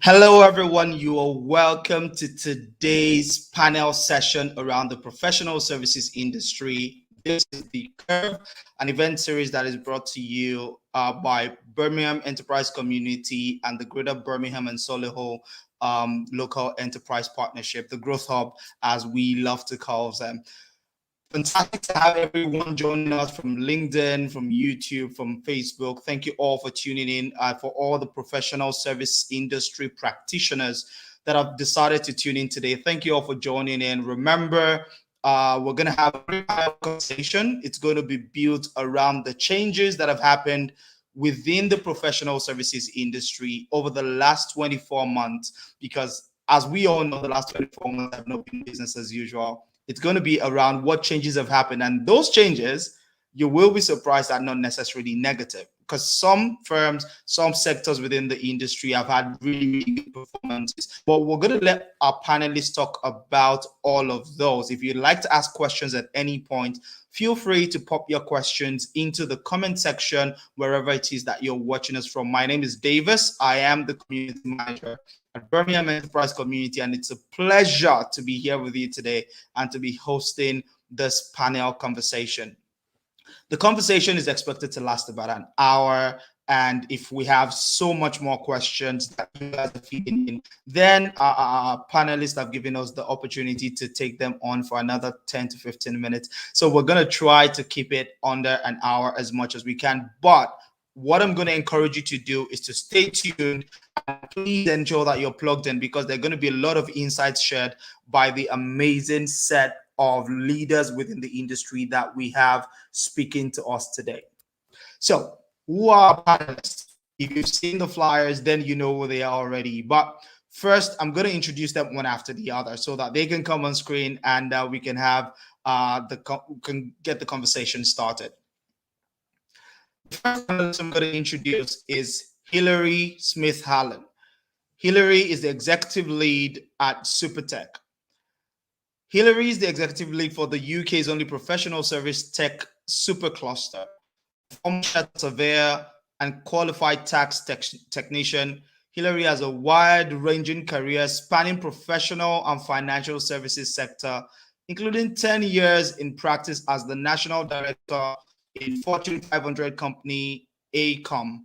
Hello, everyone. You are welcome to today's panel session around the professional services industry. This is the Curve, an event series that is brought to you by Birmingham Enterprise Community and the Greater Birmingham and Solihull Local Enterprise Partnership, the Growth Hub, as we love to call them. Fantastic to have everyone joining us from LinkedIn, from YouTube, from Facebook. Thank you all for tuning in, for all the professional service industry practitioners that have decided to tune in today. Thank you all for joining in. Remember, we're going to have a conversation. It's going to be built around the changes that have happened within the professional services industry over the last 24 months, because as we all know, the last 24 months have not been business as usual. It's going to be around what changes have happened. And those changes, you will be surprised, are not necessarily negative, because some firms, some sectors within the industry have had really good performances. But we're going to let our panelists talk about all of those. If you'd like to ask questions at any point, feel free to pop your questions into the comment section wherever it is that you're watching us from. My name is Davis. I am the community manager at Birmingham Enterprise Community, and it's a pleasure to be here with you today and to be hosting this panel conversation. The conversation is expected to last about an hour, and if we have so much more questions that you guys are feeding in, then our panelists have given us the opportunity to take them on for another 10 to 15 minutes. So we're going to try to keep it under an hour as much as we can. But what I'm going to encourage you to do is to stay tuned. Please ensure that you're plugged in, because there are going to be a lot of insights shared by the amazing set of leaders within the industry that we have speaking to us today. So, who are our panelists? If you've seen the flyers, then you know who they are already. But first, I'm going to introduce them one after the other so that they can come on screen and we can have can get the conversation started. The first panelist I'm going to introduce is Hilary Smyth-Allen. Hilary is the executive lead at Supertech. Hilary is the executive lead for the UK's only professional service tech supercluster. Former surveyor and qualified tax technician, Hilary has a wide-ranging career spanning professional and financial services sector, including 10 years in practice as the national director in Fortune 500 company ACOM.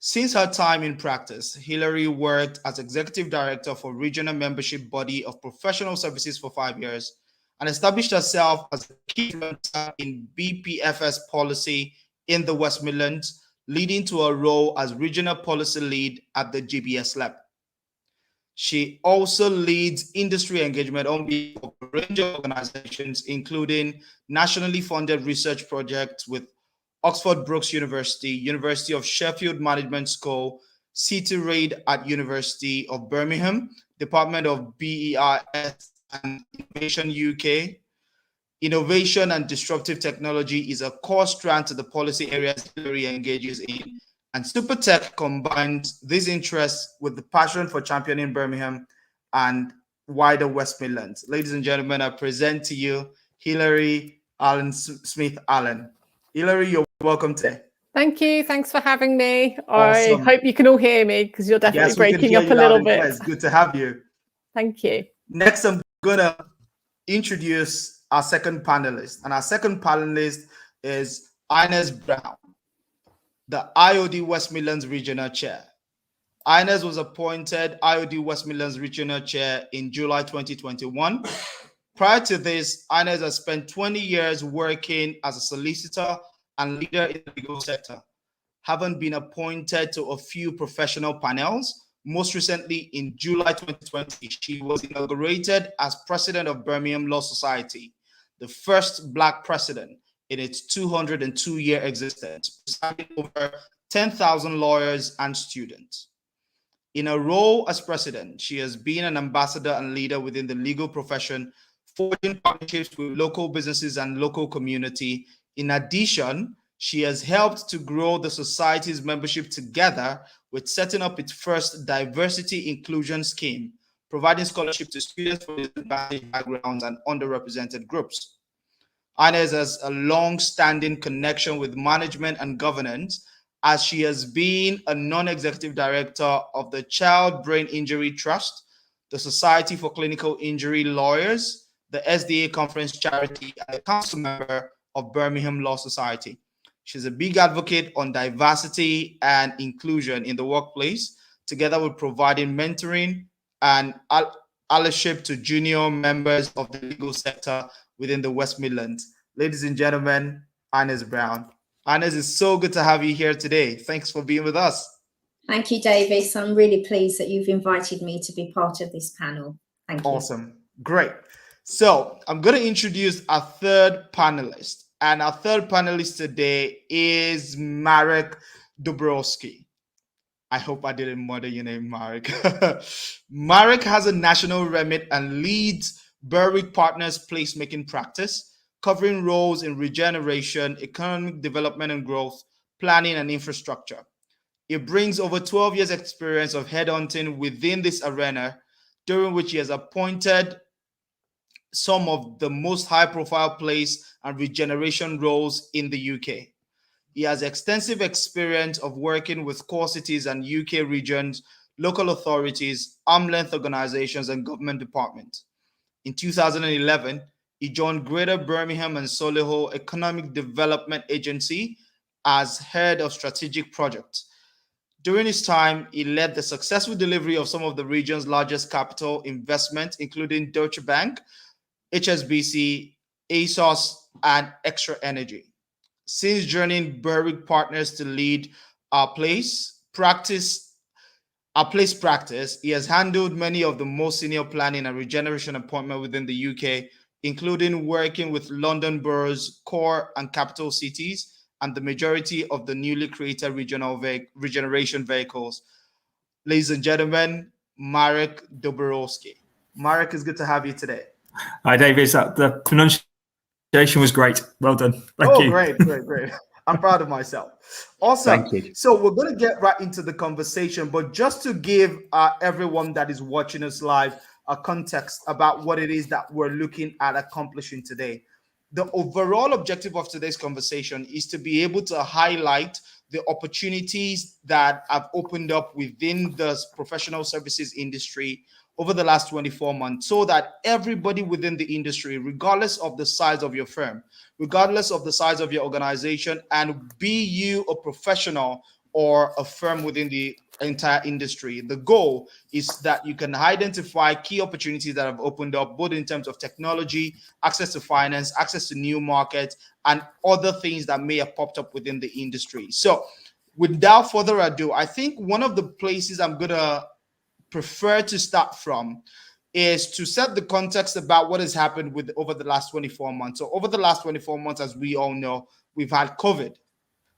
Since her time in practice, Hilary worked as executive director for regional membership body of professional services for 5 years and established herself as a key influencer in BPFS policy in the West Midlands, leading to a role as regional policy lead at the GBSLEP. She also leads industry engagement on behalf of a range of organizations, including nationally funded research projects with Oxford Brookes University, University of Sheffield Management School, City Raid at University of Birmingham, Department of BERS and Innovation UK. Innovation and disruptive technology is a core strand to the policy areas Hilary engages in, and Supertech combines these interests with the passion for championing Birmingham and wider West Midlands. Ladies and gentlemen, I present to you Hilary Smyth-Allen. Hilary, you're welcome today. Thank you. Thanks for having me. Awesome. I hope you can all hear me, because you're definitely breaking up a little bit. It's good to have you. Thank you. Next, I'm going to introduce our second panelist. And our second panelist is Inez Brown, the IOD West Midlands Regional Chair. Inez was appointed IOD West Midlands Regional Chair in July 2021. Prior to this, Inez has spent 20 years working as a solicitor and leader in the legal sector, having been appointed to a few professional panels. Most recently, in July 2020, she was inaugurated as president of Birmingham Law Society, the first Black president in its 202-year existence, presiding over 10,000 lawyers and students. In her role as president, she has been an ambassador and leader within the legal profession, forging partnerships with local businesses and local community. In addition, she has helped to grow the society's membership together with setting up its first diversity inclusion scheme, providing scholarship to students from disadvantaged backgrounds and underrepresented groups. Inez has a long-standing connection with management and governance as she has been a non-executive director of the Child Brain Injury Trust, the Society for Clinical Injury Lawyers, the SDA Conference Charity, and a council member of Birmingham Law Society. She's a big advocate on diversity and inclusion in the workplace, together with providing mentoring and allyship to junior members of the legal sector within the West Midlands. Ladies and gentlemen, Inez Brown. Inez, it's so good to have you here today. Thanks for being with us. Thank you, Davis. I'm really pleased that you've invited me to be part of this panel. Thank you. Awesome. Great. So I'm going to introduce our third panelist. And our third panelist today is Marek Dobrowolski. I hope I didn't murder your name, Marek. Marek has a national remit and leads Berwick Partners placemaking practice, covering roles in regeneration, economic development and growth, planning and infrastructure. He brings over 12 years experience of headhunting within this arena, during which he has appointed some of the most high-profile place and regeneration roles in the UK. He has extensive experience of working with core cities and UK regions, local authorities, arm's-length organizations, and government departments. In 2011, he joined Greater Birmingham and Solihull Economic Development Agency as head of strategic projects. During his time, he led the successful delivery of some of the region's largest capital investments, including Deutsche Bank, HSBC, ASOS, and Extra Energy. Since joining Berwick Partners to lead our place practice, he has handled many of the most senior planning and regeneration appointments within the UK, including working with London boroughs, core and capital cities, and the majority of the newly created regional regeneration vehicles. Ladies and gentlemen, Marek Dobrowolski. Marek, it's good to have you today. Hi, David. The pronunciation was great. Well done. Thank you. Great. I'm proud of myself. Awesome. Thank you. So we're going to get right into the conversation, but just to give everyone that is watching us live a context about what it is that we're looking at accomplishing today. The overall objective of today's conversation is to be able to highlight the opportunities that have opened up within the professional services industry over the last 24 months, so that everybody within the industry, regardless of the size of your firm, regardless of the size of your organization, and be you a professional or a firm within the entire industry, the goal is that you can identify key opportunities that have opened up, both in terms of technology, access to finance, access to new markets, and other things that may have popped up within the industry. So without further ado, I think one of the places I'm going to prefer to start from is to set the context about what has happened over the last 24 months. So over the last 24 months, as we all know, we've had COVID,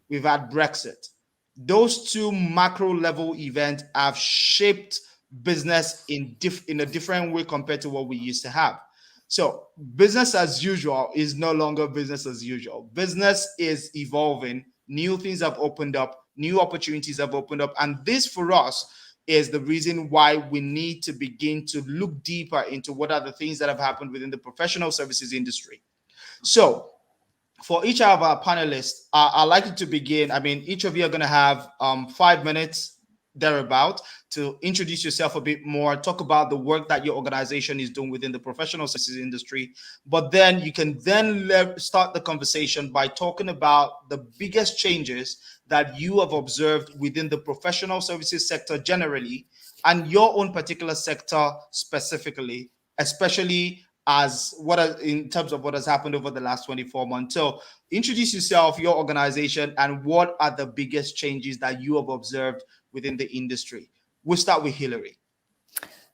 we've had Brexit. Those two macro level events have shaped business in a different way compared to what we used to have. So business as usual is no longer business as usual. Business is evolving. New things have opened up. New opportunities have opened up. And this for us is the reason why we need to begin to look deeper into what are the things that have happened within the professional services industry. So for each of our panelists, I'd like you to begin. I mean, each of you are going to have 5 minutes thereabout to introduce yourself a bit more, talk about the work that your organization is doing within the professional services industry. But then you can then start the conversation by talking about the biggest changes that you have observed within the professional services sector generally, and your own particular sector specifically, especially in terms of what has happened over the last 24 months. So introduce yourself, your organization, and what are the biggest changes that you have observed within the industry. We'll start with Hilary.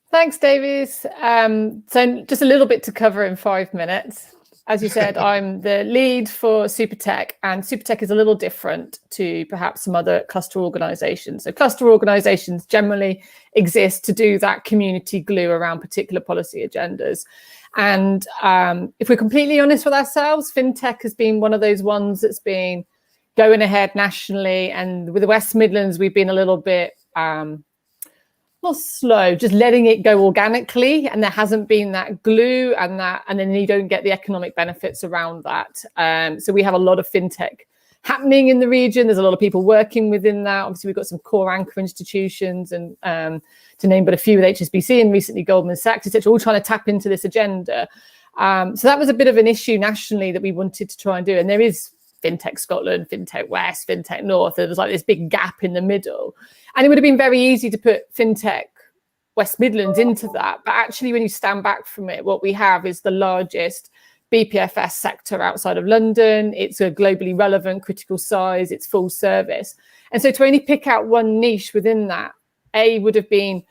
Thanks, Davies. So just a little bit to cover in 5 minutes. As you said, I'm the lead for Supertech, and Supertech is a little different to perhaps some other cluster organizations. So cluster organizations generally exist to do that community glue around particular policy agendas. And if we're completely honest with ourselves, FinTech has been one of those ones that's been going ahead nationally. And with the West Midlands, we've been a little bit not slow, just letting it go organically, and there hasn't been that glue and then you don't get the economic benefits around that. So we have a lot of FinTech happening in the region. There's a lot of people working within that. Obviously, we've got some core anchor institutions, and to name but a few, with HSBC and recently Goldman Sachs, etc., all trying to tap into this agenda. So that was a bit of an issue nationally that we wanted to try and do. And there is FinTech Scotland, FinTech West, FinTech North. There was like this big gap in the middle. And it would have been very easy to put FinTech West Midlands into that. But actually, when you stand back from it, what we have is the largest BPFS sector outside of London. It's a globally relevant, critical size. It's full service. And so to only pick out one niche within that, would have been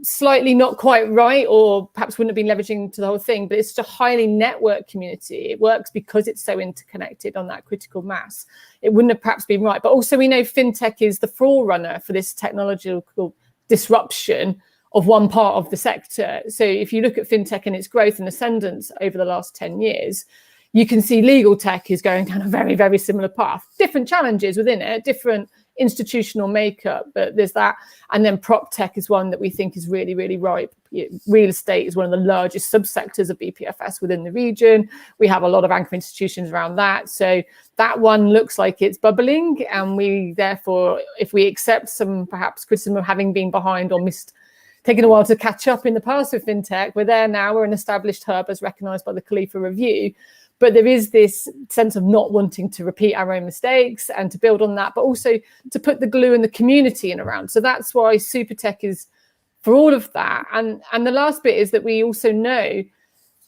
slightly not quite right, or perhaps wouldn't have been leveraging to the whole thing, but it's just a highly networked community. It works because it's so interconnected on that critical mass. It wouldn't have perhaps been right. But also we know FinTech is the forerunner for this technological disruption of one part of the sector. So if you look at FinTech and its growth and ascendance over the last 10 years, you can see legal tech is going down a very, very similar path. Different challenges within it, different institutional makeup, but there's that. And then prop tech is one that we think is really, really ripe. Real estate is one of the largest subsectors of BPFS within the region. We have a lot of anchor institutions around that. So that one looks like it's bubbling. And we therefore, if we accept some perhaps criticism of having been behind or taken a while to catch up in the past with FinTech, we're there now. We're an established hub as recognised by the Khalifa Review. But there is this sense of not wanting to repeat our own mistakes and to build on that, but also to put the glue and the community in around. So that's why Supertech is for all of that. And the last bit is that we also know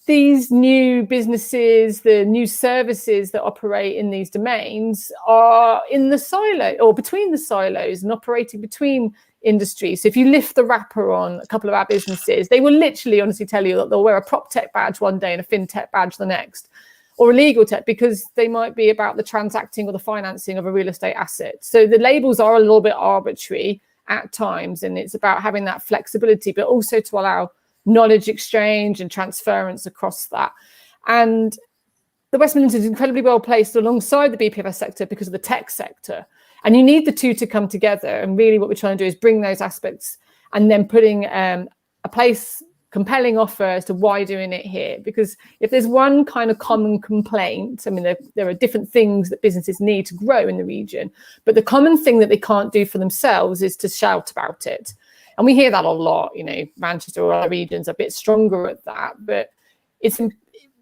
these new businesses, the new services that operate in these domains are in the silo or between the silos and operating between industries. So if you lift the wrapper on a couple of our businesses, they will literally honestly tell you that they'll wear a prop tech badge one day and a fintech badge the next, or a legal tech, because they might be about the transacting or the financing of a real estate asset. So the labels are a little bit arbitrary at times, and it's about having that flexibility, but also to allow knowledge exchange and transference across that. And the West Midlands is incredibly well placed alongside the BPFS sector because of the tech sector. And you need the two to come together. And really what we're trying to do is bring those aspects and then putting a compelling offer as to why doing it here. Because if there's one kind of common complaint, I mean, there are different things that businesses need to grow in the region, but the common thing that they can't do for themselves is to shout about it. And we hear that a lot, Manchester or other regions are a bit stronger at that, but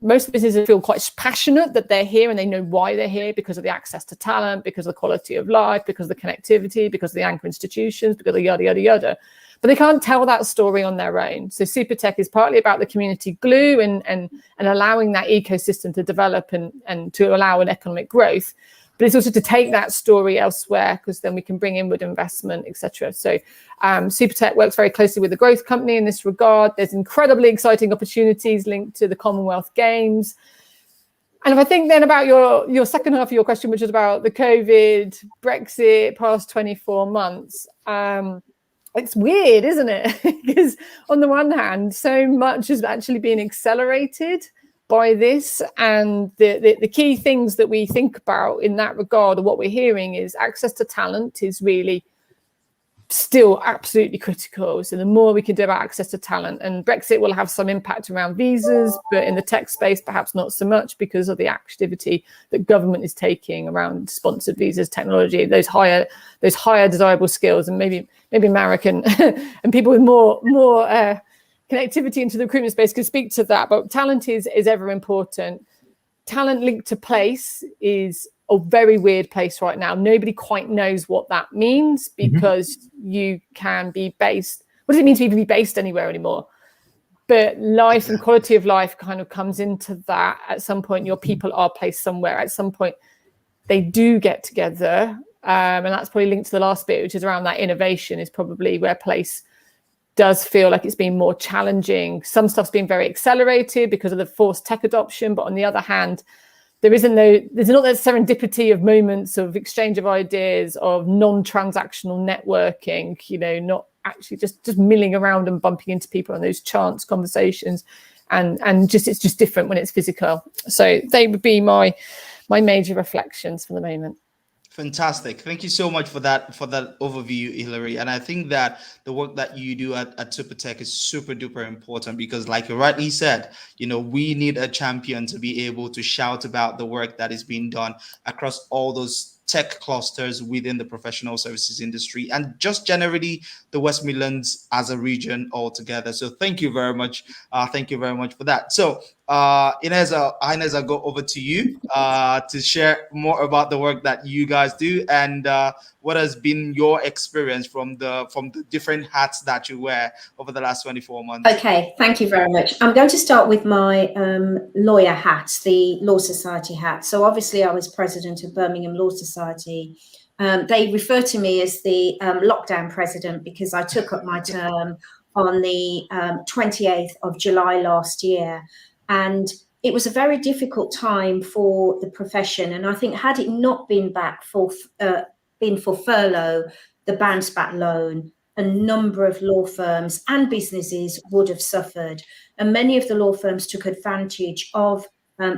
most businesses feel quite passionate that they're here and they know why they're here, because of the access to talent, because of the quality of life, because of the connectivity, because of the anchor institutions, because of yada, yada, yada. But they can't tell that story on their own. So Supertech is partly about the community glue and allowing that ecosystem to develop and to allow an economic growth. But it's also to take that story elsewhere, because then we can bring inward investment, etc. So Supertech works very closely with the growth company in this regard. There's incredibly exciting opportunities linked to the Commonwealth Games. And if I think then about your second half of your question, which is about the COVID, Brexit, past 24 months, it's weird, isn't it? Because on the one hand, so much has actually been accelerated by this, and the key things that we think about in that regard, or what we're hearing, is access to talent is really still absolutely critical. So the more we can do about access to talent, and Brexit will have some impact around visas, but in the tech space perhaps not so much, because of the activity that government is taking around sponsored visas, technology, those higher desirable skills. And maybe Marek and people with more connectivity into the recruitment space could speak to that. But talent is ever important. Talent linked to place is a very weird place right now. Nobody quite knows what that means, because you can be based. What does it mean to even be based anywhere anymore? But life and quality of life kind of comes into that. At some point, your people are placed somewhere. At some point, they do get together. And that's probably linked to the last bit, which is around that innovation, is probably where place does feel like it's been more challenging. Some stuff's been very accelerated because of the forced tech adoption, but on the other hand, there's not that serendipity of moments of exchange of ideas, of non-transactional networking, not actually just milling around and bumping into people on those chance conversations, and it's just different when it's physical. So they would be my major reflections for the moment. Fantastic. Thank you so much for that overview, Hilary. And I think that the work that you do at SuperTech is super duper important because, like you rightly said, we need a champion to be able to shout about the work that is being done across all those tech clusters within the professional services industry and just generally the West Midlands as a region altogether. So thank you very much. Thank you very much for that. So Inez, I'll go over to you to share more about the work that you guys do and what has been your experience from the different hats that you wear over the last 24 months. Okay, thank you very much. I'm going to start with my lawyer hat, the Law Society hat. So obviously I was president of Birmingham Law Society. They refer to me as the lockdown president because I took up my term on the 28th of July last year. And it was a very difficult time for the profession. And I think had it not been for furlough, the bounce back loan, a number of law firms and businesses would have suffered. And many of the law firms took advantage of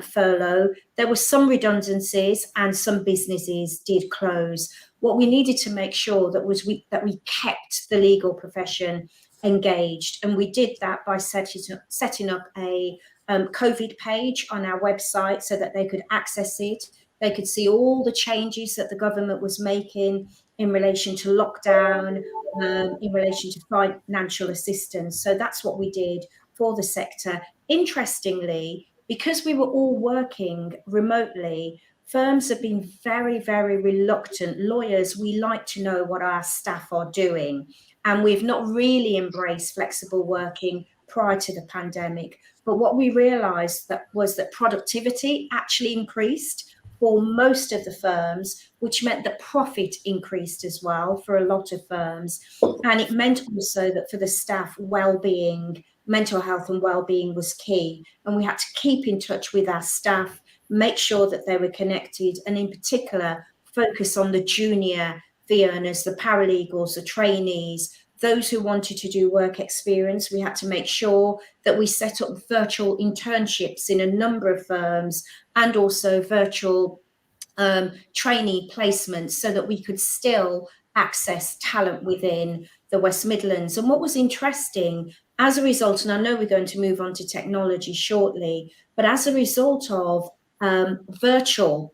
furlough. There were some redundancies and some businesses did close. What we needed to make sure that we kept the legal profession engaged. And we did that by setting up a COVID page on our website so that they could access it. They could see all the changes that the government was making in relation to lockdown, in relation to financial assistance. So that's what we did for the sector. Interestingly, because we were all working remotely, firms have been very, very reluctant. Lawyers, we like to know what our staff are doing. And we've not really embraced flexible working prior to the pandemic. But what we realized was that productivity actually increased for most of the firms, which meant that profit increased as well for a lot of firms. And it meant also that for the staff, well-being, mental health and well-being was key. And we had to keep in touch with our staff, make sure that they were connected, and in particular, focus on the junior fee earners, the paralegals, the trainees, those who wanted to do work experience. We had to make sure that we set up virtual internships in a number of firms and also virtual trainee placements so that we could still access talent within the West Midlands. And what was interesting as a result, and I know we're going to move on to technology shortly, but as a result of virtual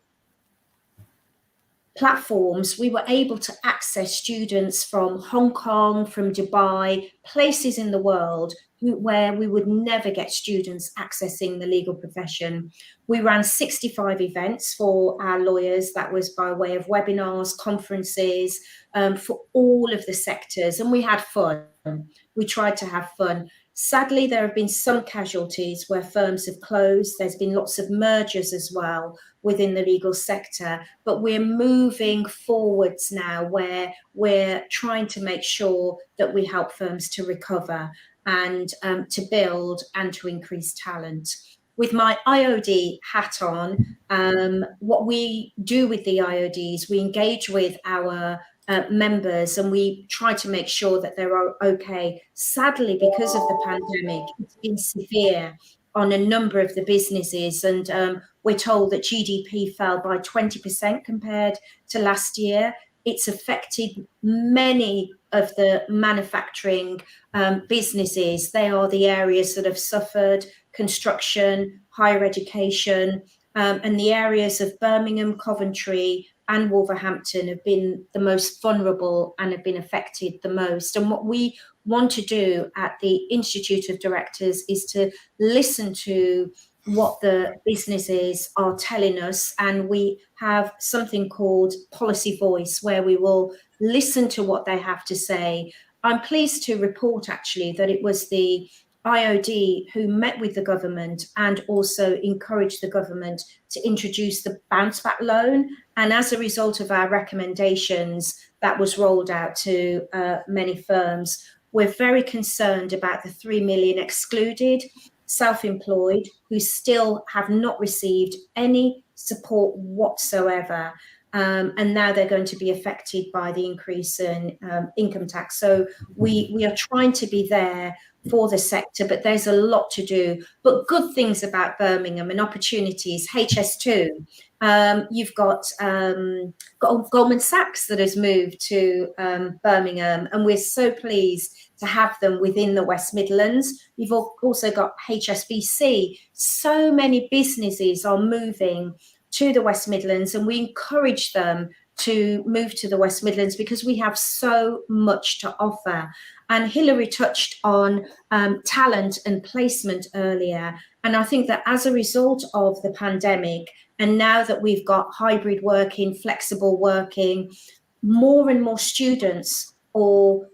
platforms, we were able to access students from Hong Kong, from Dubai, places in the world where we would never get students accessing the legal profession. We ran 65 events for our lawyers. That was by way of webinars, conferences, for all of the sectors. And we had fun. We tried to have fun. Sadly, there have been some casualties where firms have closed. There's been lots of mergers as well within the legal sector, but we're moving forwards now where we're trying to make sure that we help firms to recover and to build and to increase talent. With my IOD hat on, what we do with the IODs, we engage with our members and we try to make sure that they're okay. Sadly, because of the pandemic, it's been severe on a number of the businesses, and we're told that GDP fell by 20% compared to last year. It's affected many of the manufacturing businesses. They are the areas that have suffered: construction, higher education, and the areas of Birmingham, Coventry and Wolverhampton have been the most vulnerable and have been affected the most. And what we want to do at the Institute of Directors is to listen to what the businesses are telling us. And we have something called Policy Voice, where we will listen to what they have to say. I'm pleased to report actually that it was the IOD who met with the government and also encouraged the government to introduce the bounce back loan. And as a result of our recommendations, that was rolled out to many firms. We're very concerned about the 3 million excluded self-employed who still have not received any support whatsoever. and now they're going to be affected by the increase in income tax. So we are trying to be there for the sector, but there's a lot to do. But good things about Birmingham and opportunities. HS2, you've got Goldman Sachs that has moved to Birmingham, and we're so pleased to have them within the West Midlands. You've also got HSBC. So many businesses are moving to the West Midlands, and we encourage them to move to the West Midlands because we have so much to offer. And Hilary touched on talent and placement earlier. And I think that as a result of the pandemic, and now that we've got hybrid working, flexible working, more and more students or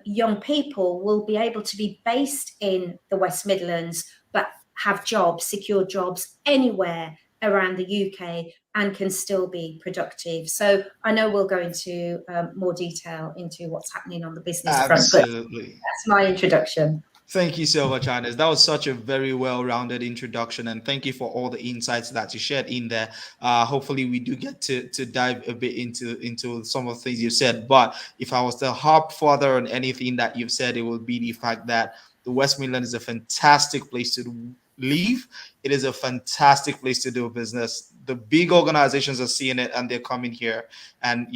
young people will be able to be based in the West Midlands, but have jobs, secure jobs anywhere around the UK and can still be productive. So I know we'll go into more detail into what's happening on the business front. Absolutely. But that's my introduction. Thank you so much, Inez. That was such a very well-rounded introduction, and thank you for all the insights that you shared in there. Hopefully, we do get to dive a bit into some of the things you said. But if I was to harp further on anything that you've said, it would be the fact that the West Midlands is a fantastic place to live. It is a fantastic place to do business. The big organizations are seeing it, and they're coming here. And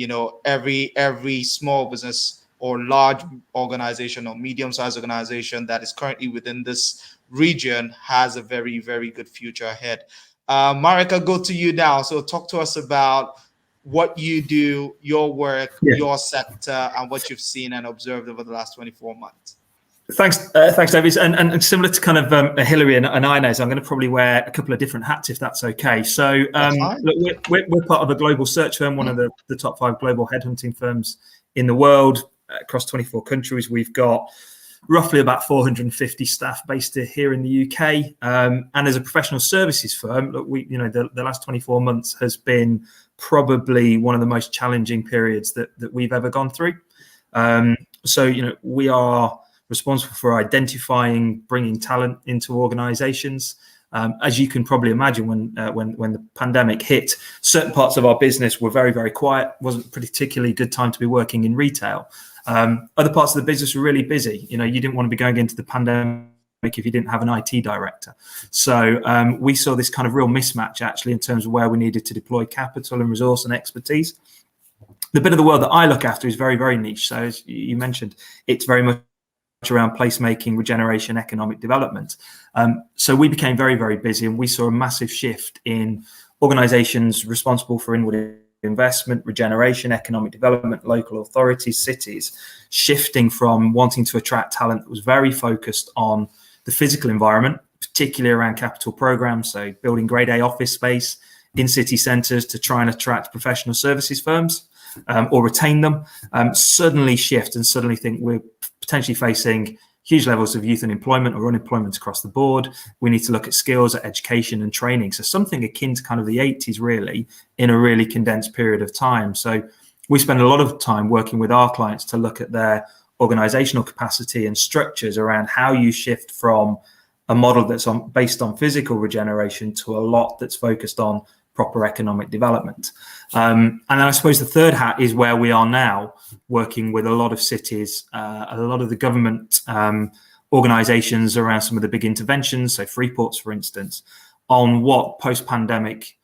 every small business or large organization or medium-sized organization that is currently within this region has a very, very good future ahead. Marek, I'll go to you now. So talk to us about what you do, your work, your sector, and what you've seen and observed over the last 24 months. Thanks, Davies. And similar to kind of Hilary and Inez, I'm going to probably wear a couple of different hats if that's okay. So look, we're part of a global search firm, one of the top 5 global headhunting firms in the world. Across 24 countries, we've got roughly about 450 staff based here in the UK. And as a professional services firm, look, the last 24 months has been probably one of the most challenging periods that we've ever gone through. So we are responsible for identifying, bringing talent into organisations. As you can probably imagine, when the pandemic hit, certain parts of our business were very, very quiet. Wasn't a particularly good time to be working in retail. Other parts of the business were really busy. You didn't want to be going into the pandemic if you didn't have an IT director. So we saw this kind of real mismatch actually in terms of where we needed to deploy capital and resource and expertise. The bit of the world that I look after is very, very niche. So as you mentioned, it's very much around placemaking, regeneration, economic development. So we became very, very busy, and we saw a massive shift in organizations responsible for inward investment, regeneration, economic development, local authorities, cities, shifting from wanting to attract talent that was very focused on the physical environment, particularly around capital programs, so building grade A office space in city centres to try and attract professional services firms or retain them, suddenly shift and suddenly think we're potentially facing huge levels of youth unemployment or unemployment across the board. We need to look at skills, at education and training. So something akin to kind of the 80s really in a really condensed period of time. So we spend a lot of time working with our clients to look at their organizational capacity and structures around how you shift from a model that's based on physical regeneration to a lot that's focused on proper economic development. And I suppose the third hat is where we are now, working with a lot of cities, a lot of the government organisations around some of the big interventions, so Freeports, for instance, on what post-pandemic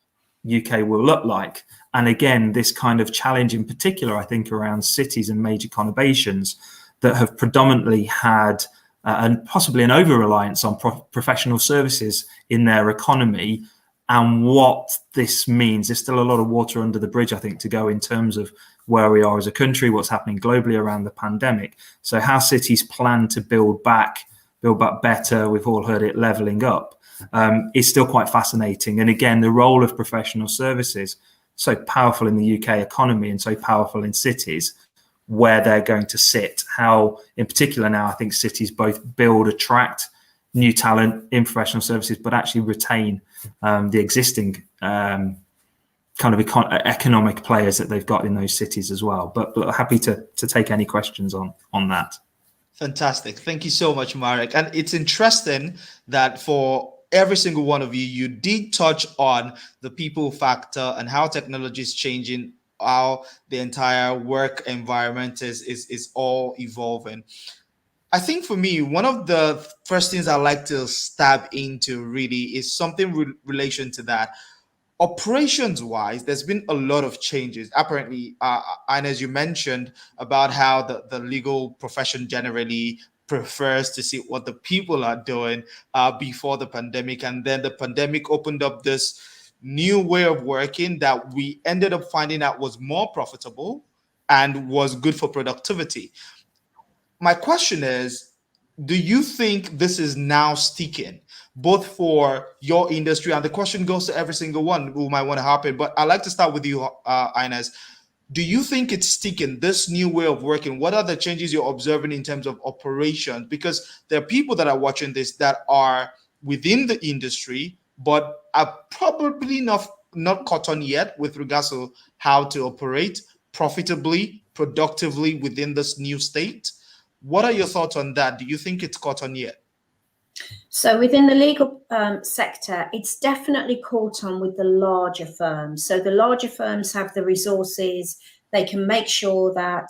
UK will look like. And again, this kind of challenge in particular, I think, around cities and major conurbations that have predominantly had and possibly an over-reliance on professional services in their economy. And what this means, there's still a lot of water under the bridge, I think, to go in terms of where we are as a country, what's happening globally around the pandemic. So how cities plan to build back better, we've all heard it, levelling up, is still quite fascinating. And again, the role of professional services, so powerful in the UK economy and so powerful in cities, where they're going to sit, how in particular now I think cities both build, attract new talent in professional services, but actually retain the existing kind of economic players that they've got in those cities as well. But happy to take any questions on that. Fantastic. Thank you so much, Marek. And it's interesting that for every single one of you, you did touch on the people factor and how technology is changing how the entire work environment is all evolving. I think for me, one of the first things I like to stab into really is something relation to that. Operations wise, there's been a lot of changes. Apparently, and as you mentioned about how the legal profession generally prefers to see what the people are doing before the pandemic. And then the pandemic opened up this new way of working that we ended up finding out was more profitable and was good for productivity. My question is, do you think this is now sticking both for your industry? And the question goes to every single one who might want to hop in, but I'd like to start with you, Inez. Do you think it's sticking, this new way of working? What are the changes you're observing in terms of operations? Because there are people that are watching this that are within the industry, but are probably not caught on yet with regards to how to operate profitably, productively within this new state. What are your thoughts on that? Do you think it's caught on yet? So within the legal sector, it's definitely caught on with the larger firms. So the larger firms have the resources. They can make sure that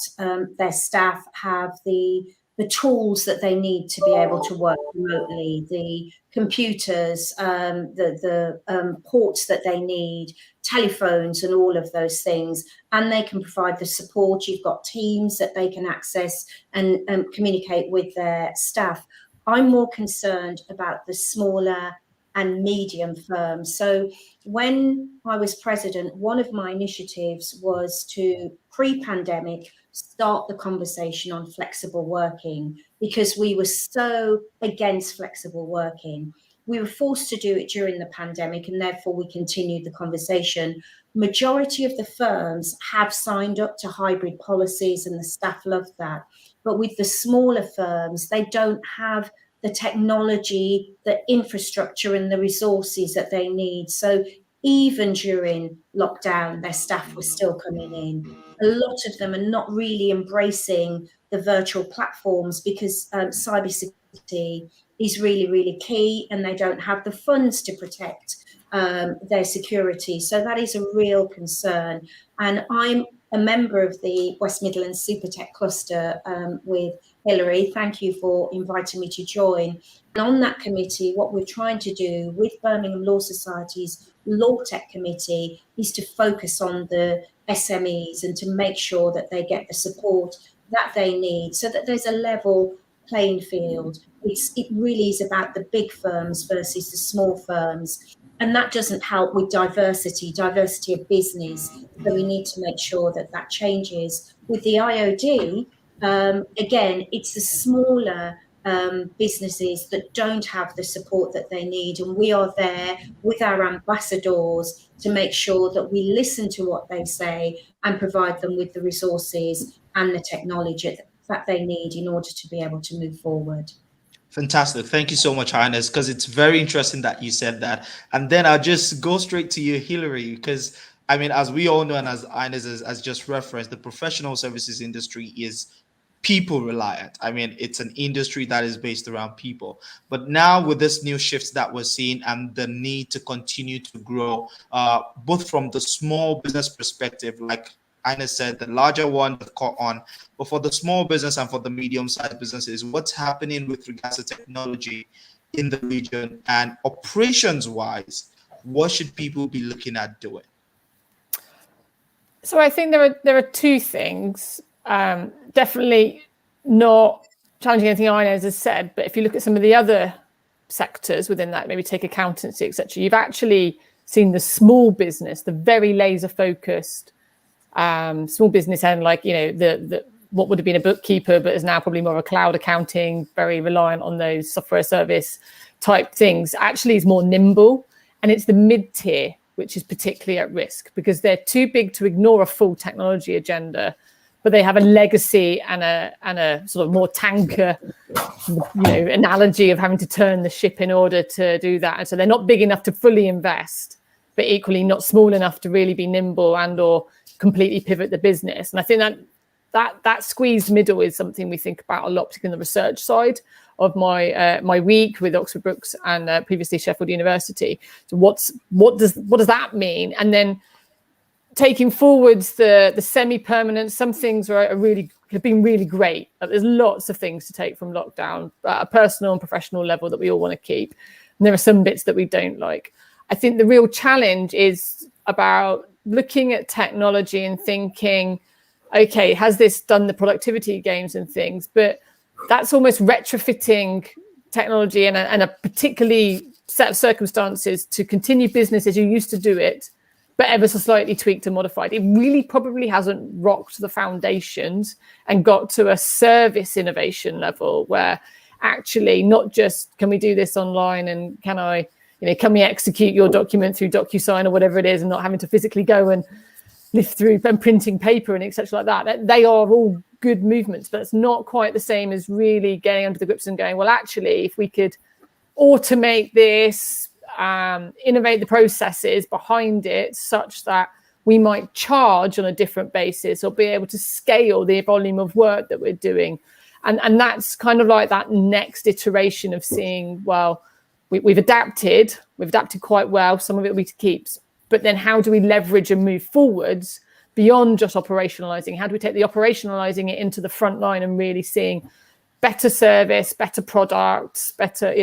their staff have the tools that they need to be able to work remotely, the computers, the ports that they need, telephones and all of those things. And they can provide the support. You've got teams that they can access and communicate with their staff. I'm more concerned about the smaller and medium firms. So when I was president, one of my initiatives was to, pre-pandemic, start the conversation on flexible working, because we were so against flexible working. We were forced to do it during the pandemic, and therefore we continued the conversation. Majority of the firms have signed up to hybrid policies and the staff love that. But with the smaller firms, they don't have the technology, the infrastructure and the resources that they need. So even during lockdown, their staff were still coming in. A lot of them are not really embracing the virtual platforms because cybersecurity is really, really key, and they don't have the funds to protect their security. So that is a real concern. And I'm a member of the West Midlands Super Tech Cluster with Hilary. Thank you for inviting me to join. And on that committee, what we're trying to do with Birmingham Law Society's Law Tech Committee is to focus on the SMEs and to make sure that they get the support that they need so that there's a level playing field. It really is about the big firms versus the small firms. And that doesn't help with diversity of business. So we need to make sure that that changes. With the IOD, again, it's the smaller businesses that don't have the support that they need. And we are there with our ambassadors to make sure that we listen to what they say and provide them with the resources and the technology that they need in order to be able to move forward. Fantastic. Thank you so much, Inez, because it's very interesting that you said that. And then I'll just go straight to you, Hilary, because I mean, as we all know, and as Inez has just referenced, the professional services industry is people reliant. I mean, it's an industry that is based around people. But now with this new shifts that we're seeing and the need to continue to grow, both from the small business perspective, like Inez said, the larger one that caught on, but for the small business and for the medium-sized businesses, what's happening with regards to technology in the region, and operations-wise, what should people be looking at doing? So I think there are two things. Definitely not challenging anything Inez has said, but if you look at some of the other sectors within that, maybe take accountancy, etc., you've actually seen the small business, the very laser-focused small business end, like, you know, the what would have been a bookkeeper, but is now probably more of a cloud accounting, very reliant on those software service type things, actually is more nimble. And it's the mid-tier which is particularly at risk because they're too big to ignore a full technology agenda, but they have a legacy and a sort of more tanker, analogy of having to turn the ship in order to do that. And so they're not big enough to fully invest, but equally not small enough to really be nimble and or completely pivot the business. And I think that squeezed middle is something we think about a lot, particularly on the research side of my week with Oxford Brookes and previously Sheffield University. So what does that mean? And then taking forwards the semi-permanent, some things have been really great. There's lots of things to take from lockdown at a personal and professional level that we all want to keep. And there are some bits that we don't like. I think the real challenge is about looking at technology and thinking, okay, has this done the productivity gains and things? But that's almost retrofitting technology and a particularly set of circumstances to continue business as you used to do it, but ever so slightly tweaked and modified. It really probably hasn't rocked the foundations and got to a service innovation level where actually not just can we do this online and can we execute your document through DocuSign or whatever it is and not having to physically go and lift through and printing paper and etc. like that. They are all good movements, but it's not quite the same as really getting under the grips and going, well, actually, if we could automate this, innovate the processes behind it such that we might charge on a different basis or be able to scale the volume of work that we're doing. And that's kind of like that next iteration of seeing, well, we've adapted quite well. Some of it we keeps, but then how do we leverage and move forwards beyond just operationalizing? How do we take the operationalizing it into the front line and really seeing better service, better products, better,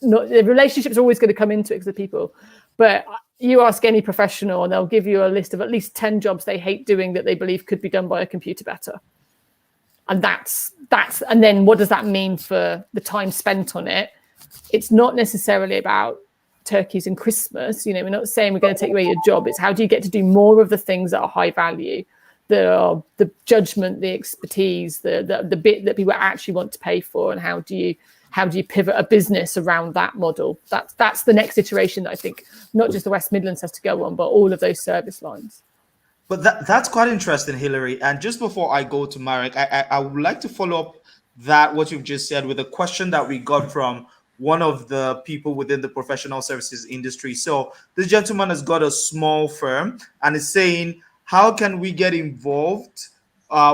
the relationships are always going to come into it because of people. But you ask any professional and they'll give you a list of at least 10 jobs they hate doing that they believe could be done by a computer better. And that's and then what does that mean for the time spent on it? It's not necessarily about turkeys and Christmas. We're not saying we're going to take away your job. It's how do you get to do more of the things that are high value, that are the judgment, the expertise, the bit that people actually want to pay for, and how do you pivot a business around that model? That's the next iteration that I think not just the West Midlands has to go on, but all of those service lines. But that's quite interesting, Hilary. And just before I go to Marek, I would like to follow up what you've just said with a question that we got from one of the people within the professional services industry. So this gentleman has got a small firm and is saying, how can we get involved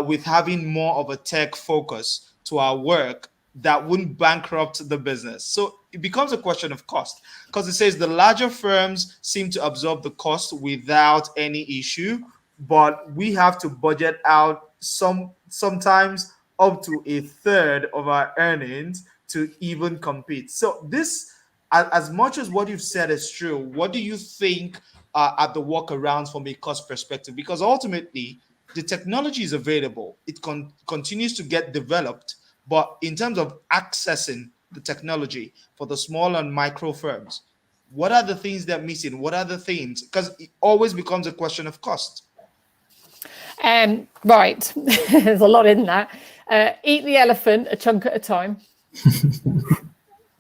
with having more of a tech focus to our work that wouldn't bankrupt the business? So it becomes a question of cost, because it says the larger firms seem to absorb the cost without any issue, but we have to budget out sometimes up to a third of our earnings to even compete. So this, as much as what you've said is true, what do you think are the workarounds from a cost perspective? Because ultimately, the technology is available. It continues to get developed. But in terms of accessing the technology for the small and micro firms, what are the things they're missing? What are the things? Because it always becomes a question of cost. Right. There's a lot in that. Eat the elephant a chunk at a time.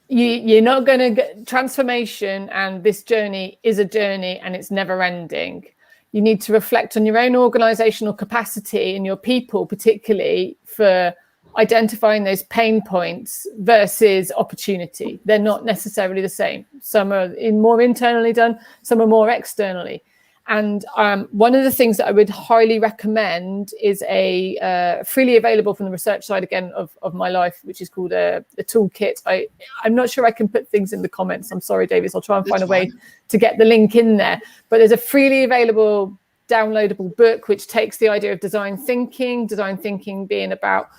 You're not going to get transformation, and this journey is a journey and it's never ending. You need to reflect on your own organizational capacity and your people, particularly for identifying those pain points versus opportunity. They're not necessarily the same. Some are more internally done, some are more externally. And one of the things that I would highly recommend is a freely available from the research side again of my life, which is called a toolkit. I'm not sure I can put things in the comments. I'm sorry, Davis. I'll try and find a way to get the link in there. But there's a freely available downloadable book which takes the idea of design thinking being about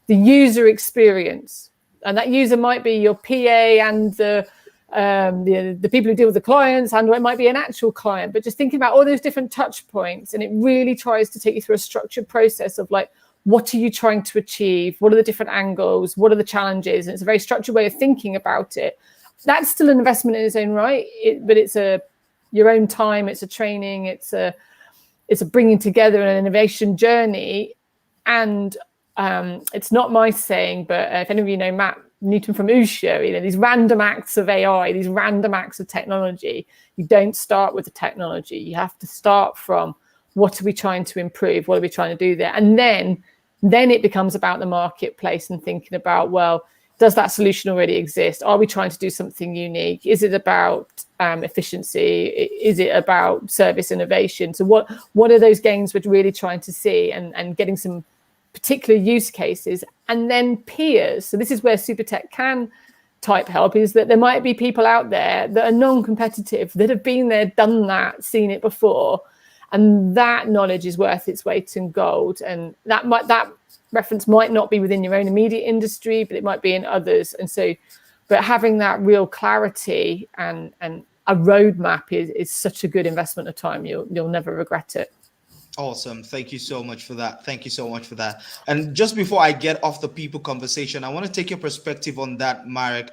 the user experience. And that user might be your PA and the people who deal with the clients, and it might be an actual client, but just thinking about all those different touch points. And it really tries to take you through a structured process of like, what are you trying to achieve? What are the different angles? What are the challenges? And it's a very structured way of thinking about it. That's still an investment in its own right, but it's your own time. It's a training. It's a bringing together an innovation journey. And it's not my saying, but if any of you know Matt Newton from Usha, these random acts of AI, these random acts of technology, you don't start with the technology. You have to start from what are we trying to improve? What are we trying to do there? And then it becomes about the marketplace and thinking about, well, does that solution already exist? Are we trying to do something unique? Is it about efficiency? Is it about service innovation? So what are those gains we're really trying to see and getting some particular use cases, and then peers. So this is where SuperTech can type help, is that there might be people out there that are non-competitive, that have been there, done that, seen it before, And that knowledge is worth its weight in gold. And that reference might not be within your own immediate industry, but it might be in others. And so, but having that real clarity and a roadmap is such a good investment of time. You'll never regret it. Awesome. Thank you so much for that. Thank you so much for that. And just before I get off the people conversation, I want to take your perspective on that, Marek,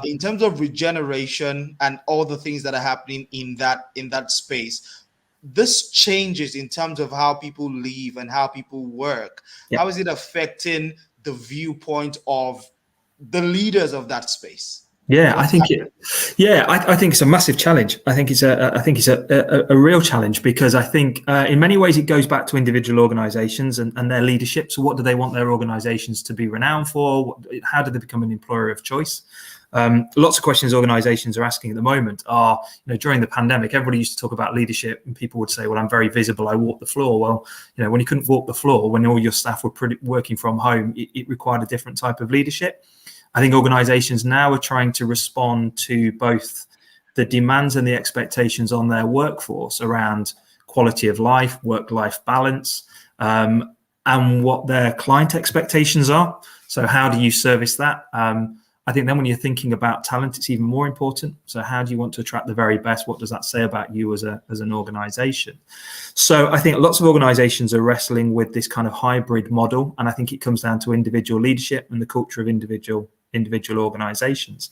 in terms of regeneration and all the things that are happening in that space. This changes in terms of how people live and how people work. Yeah. How is it affecting the viewpoint of the leaders of that space? Yeah, I think it's a massive challenge. I think it's a real challenge, because I think in many ways it goes back to individual organizations and their leadership. So what do they want their organizations to be renowned for? How do they become an employer of choice? Lots of questions organizations are asking at the moment are, during the pandemic, everybody used to talk about leadership and people would say, well, I'm very visible, I walk the floor. Well, when you couldn't walk the floor, when all your staff were working from home, it required a different type of leadership. I think organizations now are trying to respond to both the demands and the expectations on their workforce around quality of life, work-life balance, and what their client expectations are. So how do you service that? I think then when you're thinking about talent, it's even more important. So how do you want to attract the very best? What does that say about you as an organization? So I think lots of organizations are wrestling with this kind of hybrid model. And I think it comes down to individual leadership and the culture of individual organizations.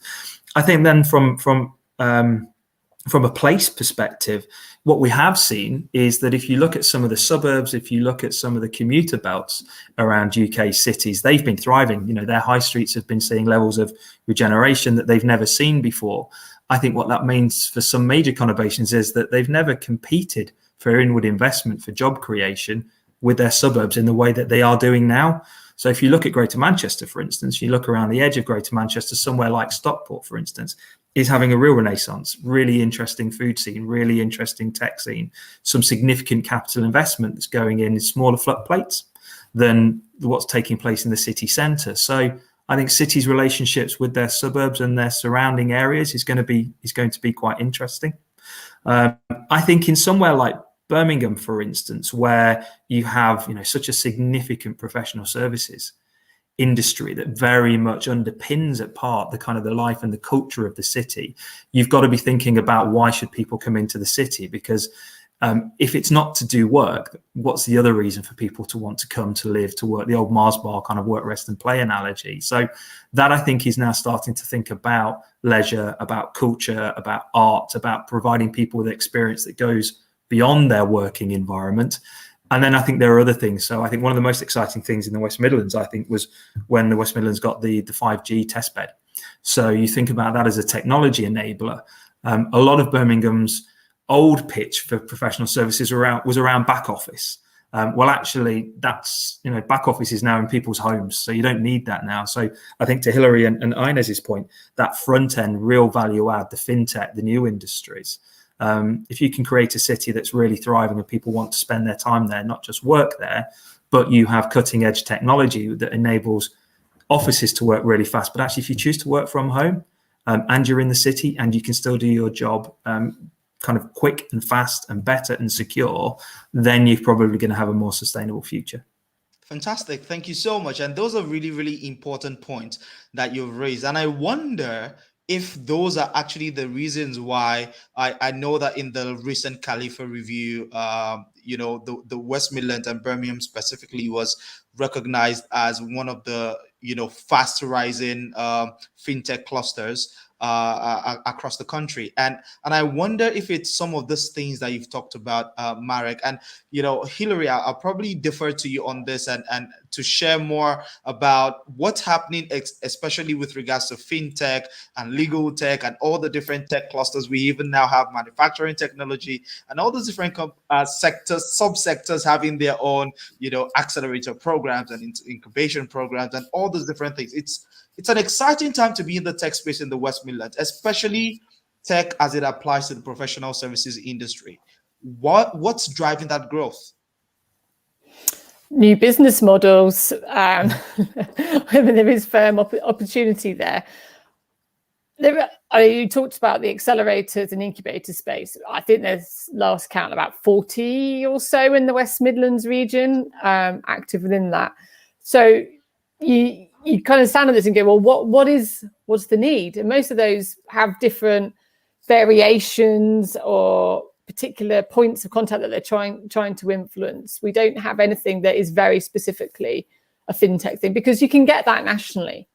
I think then from a place perspective, what we have seen is that if you look at some of the suburbs, if you look at some of the commuter belts around UK cities, they've been thriving. Their high streets have been seeing levels of regeneration that they've never seen before. I think what that means for some major conurbations is that they've never competed for inward investment for job creation with their suburbs in the way that they are doing now. So if you look at Greater Manchester, for instance, you look around the edge of Greater Manchester, somewhere like Stockport, for instance, is having a real renaissance, really interesting food scene, really interesting tech scene, some significant capital investment that's going in smaller floodplates than what's taking place in the city centre. So I think cities' relationships with their suburbs and their surrounding areas is going to be quite interesting. I think in somewhere like Birmingham, for instance, where you have such a significant professional services industry that very much underpins at part the kind of the life and the culture of the city, you've got to be thinking about why should people come into the city? Because if it's not to do work, what's the other reason for people to want to come to live, to work? The old Mars bar kind of work, rest and play analogy. So that I think is now starting to think about leisure, about culture, about art, about providing people with experience that goes beyond their working environment. And then I think there are other things. So I think one of the most exciting things in the West Midlands, I think, was when the West Midlands got the 5G test bed. So you think about that as a technology enabler. A lot of Birmingham's old pitch for professional services was around back office. Well, actually, that's, back office is now in people's homes. So you don't need that now. So I think to Hilary and Inez's point, that front end, real value add, the fintech, the new industries. If you can create a city that's really thriving and people want to spend their time there, not just work there, but you have cutting edge technology that enables offices to work really fast. But actually, if you choose to work from home and you're in the city and you can still do your job kind of quick and fast and better and secure, then you're probably going to have a more sustainable future. Fantastic. Thank you so much. And those are really, really important points that you've raised. And I wonder if those are actually the reasons why I know that in the recent Khalifa review, the West Midlands and Birmingham specifically was recognized as one of the, fast rising fintech clusters across the country. And I wonder if it's some of these things that you've talked about, Marek. And, Hilary, I'll probably defer to you on this and to share more about what's happening, especially with regards to fintech and legal tech and all the different tech clusters. We even now have manufacturing technology and all those different sectors, subsectors having their own, accelerator programs and incubation programs and all those different things. It's an exciting time to be in the tech space in the West Midlands, especially tech as it applies to the professional services industry. What's driving that growth? New business models, whether there is firm opportunity there. You talked about the accelerators and incubator space. I think there's, last count, about 40 or so in the West Midlands region active within that. So you kind of stand on this and go, well, what's the need? And most of those have different variations or particular points of contact that they're trying to influence. We don't have anything that is very specifically a fintech thing, because you can get that nationally,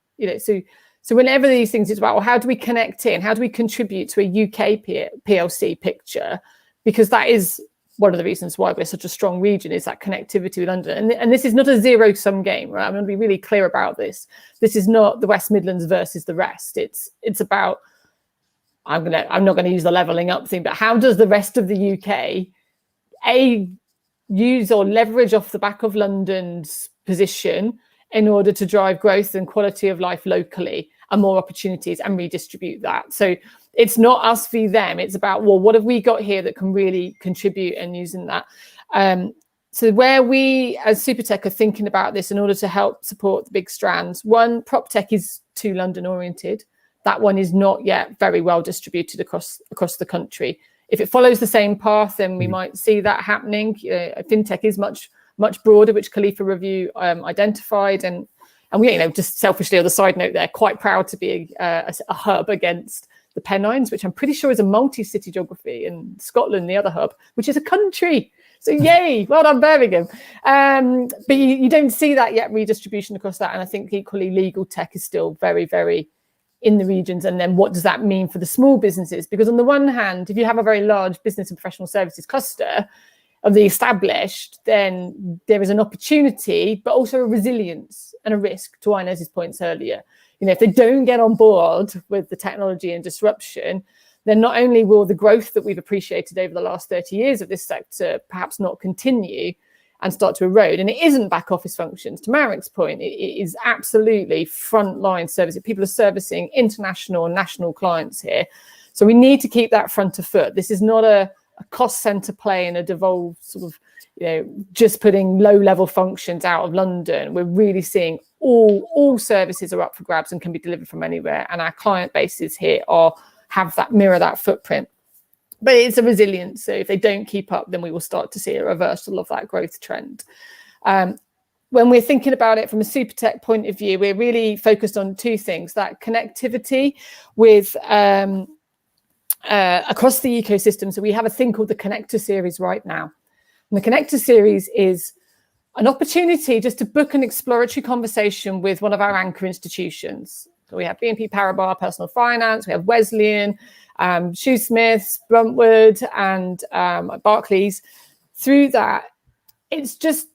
So whenever these things, it's about, well, how do we connect in? How do we contribute to a UK PLC picture? Because that is one of the reasons why we're such a strong region, is that connectivity with London. And this is not a zero-sum game, right? I'm going to be really clear about this. This is not the West Midlands versus the rest. It's about, I'm not going to use the levelling up thing, but how does the rest of the UK use or leverage off the back of London's position in order to drive growth and quality of life locally and more opportunities and redistribute that? So it's not us v them. It's about, well, what have we got here that can really contribute, and using that. So where we as Supertech are thinking about this in order to help support the big strands, one, prop tech is too London oriented. That one is not yet very well distributed across the country. If it follows the same path, then we might see that happening. Fintech is much broader, which Khalifa Review identified, and we, just selfishly, on the side note, they're quite proud to be a hub against the Pennines, which I'm pretty sure is a multi-city geography, and Scotland, the other hub, which is a country. So yay, well done, Birmingham. But you don't see that yet, redistribution across that. And I think equally legal tech is still very, very in the regions. And then what does that mean for the small businesses? Because on the one hand, if you have a very large business and professional services cluster of the established, then there is an opportunity, but also a resilience and a risk, to Inez's points earlier. If they don't get on board with the technology and disruption, then not only will the growth that we've appreciated over the last 30 years of this sector perhaps not continue and start to erode. And it isn't back office functions. To Marek's point, it is absolutely frontline service. People are servicing international and national clients here. So we need to keep that front of foot. This is not a cost center play and a devolved sort of, just putting low-level functions out of London. We're really seeing all services are up for grabs and can be delivered from anywhere. And our client bases here mirror that footprint. But it's a resilience. So if they don't keep up, then we will start to see a reversal of that growth trend. When we're thinking about it from a Supertech point of view, we're really focused on two things: that connectivity with across the ecosystem. So we have a thing called the Connector Series right now. And the Connector Series is an opportunity just to book an exploratory conversation with one of our anchor institutions. So we have BNP Paribas Personal Finance, we have Wesleyan, Shoesmiths, Bruntwood, and Barclays. Through that, it's just,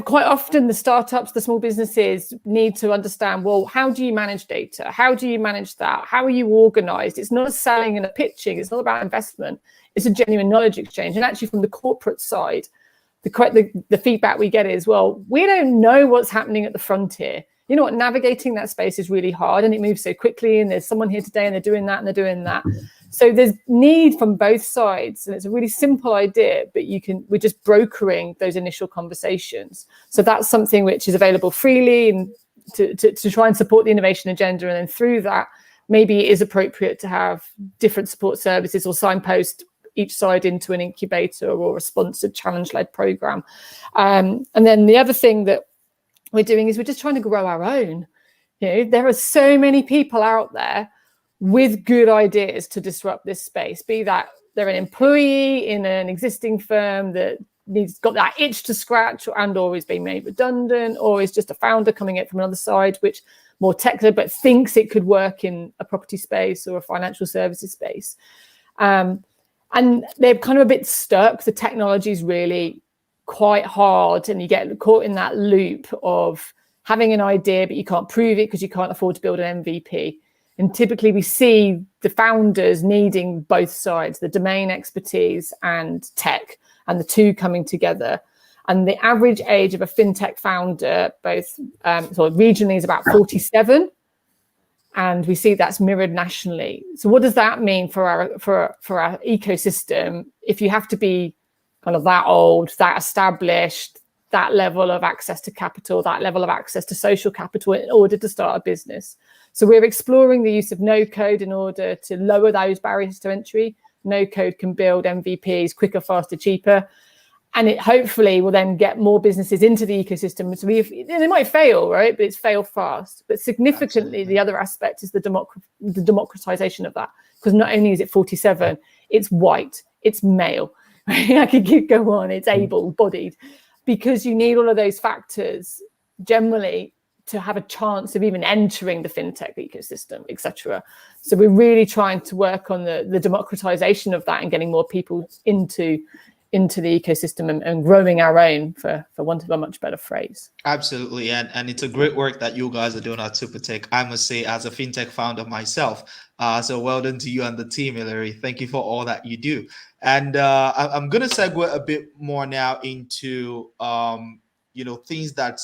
quite often the startups, the small businesses need to understand, well, how do you manage data? How do you manage that? How are you organized? It's not a selling and a pitching. It's not about investment. It's a genuine knowledge exchange. And actually from the corporate side, the feedback we get is, well, we don't know what's happening at the frontier. You know what, navigating that space is really hard, and it moves so quickly, and there's someone here today and they're doing that and they're doing that. So there's need from both sides, and it's a really simple idea, but we're just brokering those initial conversations. So that's something which is available freely and to try and support the innovation agenda. And then through that, maybe it is appropriate to have different support services or signpost each side into an incubator or a sponsored challenge-led program. And then the other thing that we're doing is we're just trying to grow our own. There are so many people out there with good ideas to disrupt this space, be that they're an employee in an existing firm that got that itch to scratch and or is being made redundant, or is just a founder coming in from another side, which more technical, but thinks it could work in a property space or a financial services space. And they're kind of a bit stuck. The technology is really quite hard, and you get caught in that loop of having an idea, but you can't prove it because you can't afford to build an MVP. And typically we see the founders needing both sides, the domain expertise and tech, and the two coming together. And the average age of a fintech founder, both sort of regionally, is about 47. And we see that's mirrored nationally. So what does that mean for our ecosystem if you have to be kind of that old, that established, that level of access to capital, that level of access to social capital in order to start a business? So we're exploring the use of no code in order to lower those barriers to entry. No code can build MVPs quicker, faster, cheaper. And it hopefully will then get more businesses into the ecosystem. So they might fail, right? But it's fail fast. But significantly, the other aspect is the democratization of that. Because not only is it 47, it's white, it's male. Right? I could go on, it's able-bodied. Because you need all of those factors generally to have a chance of even entering the fintech ecosystem, etc. So we're really trying to work on the democratization of that and getting more people into the ecosystem and growing our own, for want of a much better phrase. Absolutely. And it's a great work that you guys are doing at SuperTech, I must say, as a fintech founder myself. So well done to you and the team, Hilary. Thank you for all that you do. And I'm going to segue a bit more now into, things that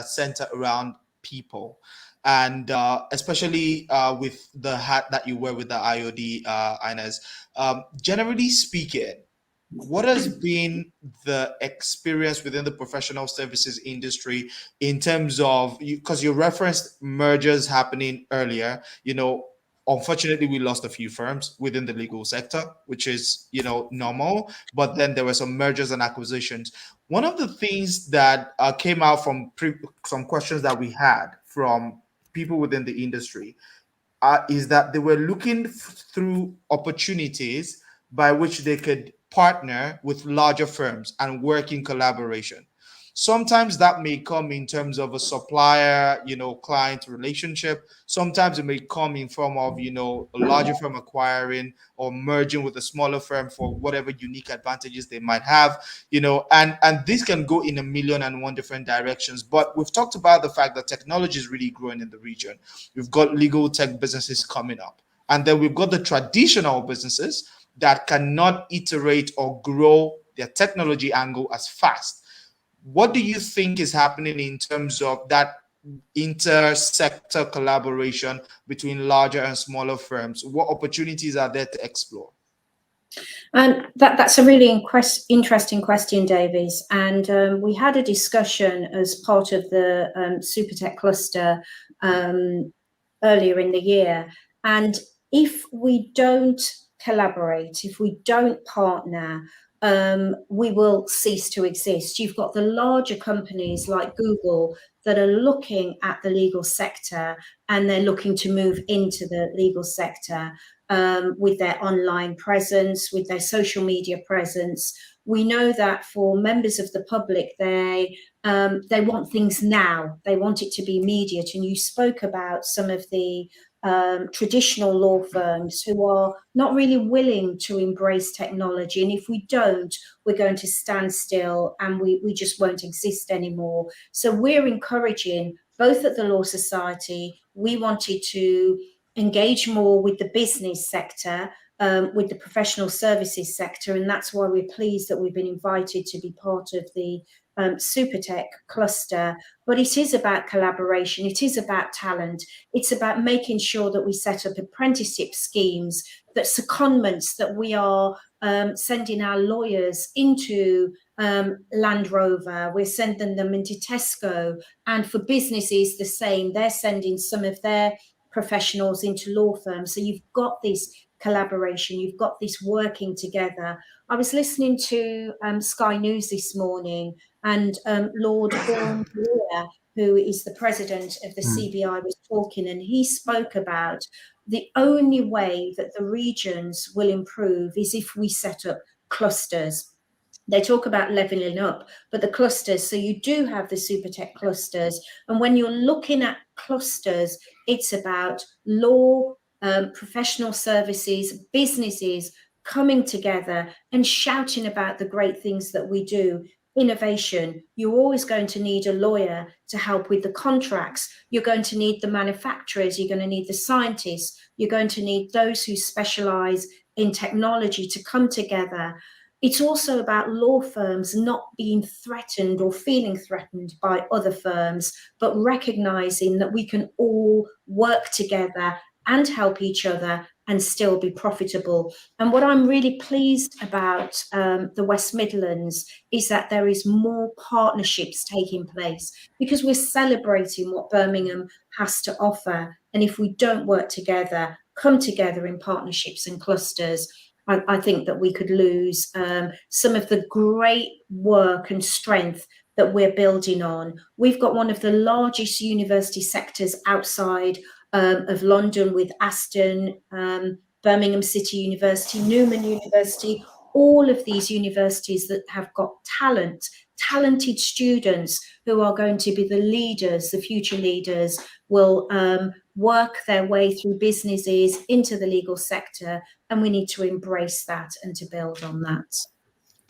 center around people. And especially with the hat that you wear with the IOD, Inez, generally speaking, what has been the experience within the professional services industry in terms of, because you referenced mergers happening earlier, unfortunately we lost a few firms within the legal sector, which is, normal, but then there were some mergers and acquisitions. One of the things that came out from some questions that we had from people within the industry is that they were looking through opportunities by which they could partner with larger firms and work in collaboration. Sometimes that may come in terms of a supplier, client relationship. Sometimes it may come in form of, a larger firm acquiring or merging with a smaller firm for whatever unique advantages they might have, and this can go in a million and one different directions. But we've talked about the fact that technology is really growing in the region. We've got legal tech businesses coming up, and then we've got the traditional businesses that cannot iterate or grow their technology angle as fast. What do you think is happening in terms of that inter-sector collaboration between larger and smaller firms? What opportunities are there to explore? And that's a really interesting question, Davies. And we had a discussion as part of the SuperTech cluster earlier in the year. And if we don't collaborate, if we don't partner, we will cease to exist. You've got the larger companies like Google that are looking at the legal sector, and they're looking to move into the legal sector with their online presence, with their social media presence. We know that for members of the public, they want things now. They want it to be immediate. And you spoke about some of the traditional law firms who are not really willing to embrace technology. And if we don't, we're going to stand still and we just won't exist anymore. So we're encouraging, both at the Law Society, we wanted to engage more with the business sector, with the professional services sector. And that's why we're pleased that we've been invited to be part of the SuperTech cluster. But it is about collaboration. It is about talent. It's about making sure that we set up apprenticeship schemes, that secondments, that we are sending our lawyers into Land Rover. We're sending them into Tesco. And for businesses, the same. They're sending some of their professionals into law firms. So you've got this collaboration. You've got this working together. I was listening to Sky News this morning, and Lord Vaughan, who is the president of the CBI, was talking, and he spoke about the only way that the regions will improve is if we set up clusters. They talk about leveling up, but the clusters, so you do have the SuperTech clusters. And when you're looking at clusters, it's about law, professional services, businesses coming together and shouting about the great things that we do. Innovation, you're always going to need a lawyer to help with the contracts. You're going to need the manufacturers. You're going to need the scientists. You're going to need those who specialize in technology to come together. It's also about law firms not being threatened or feeling threatened by other firms, but recognizing that we can all work together and help each other and still be profitable. And what I'm really pleased about the West Midlands is that there is more partnerships taking place, because we're celebrating what Birmingham has to offer. And if we don't work together, come together in partnerships and clusters, I think that we could lose some of the great work and strength that we're building on. We've got one of the largest university sectors outside of London, with Aston, Birmingham City University, Newman University, all of these universities that have got talented students who are going to be the leaders, the future leaders, will work their way through businesses into the legal sector, and we need to embrace that and to build on that.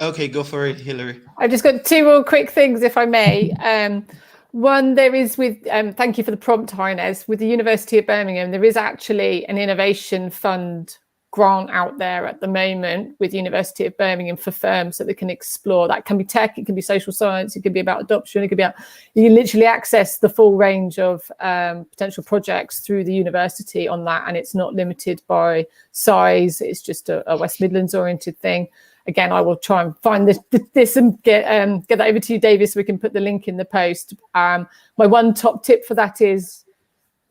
Okay, go for it, Hilary. I've just got two more quick things, if I may. One, there is with, thank you for the prompt, Inez, with the University of Birmingham, there is actually an innovation fund grant out there at the moment with University of Birmingham for firms that they can explore. That can be tech, it can be social science, it can be about adoption, it could be about, you can literally access the full range of potential projects through the university on that, and it's not limited by size, it's just a West Midlands oriented thing. Again, I will try and find this and get that over to you, David, so we can put the link in the post. My one top tip for that is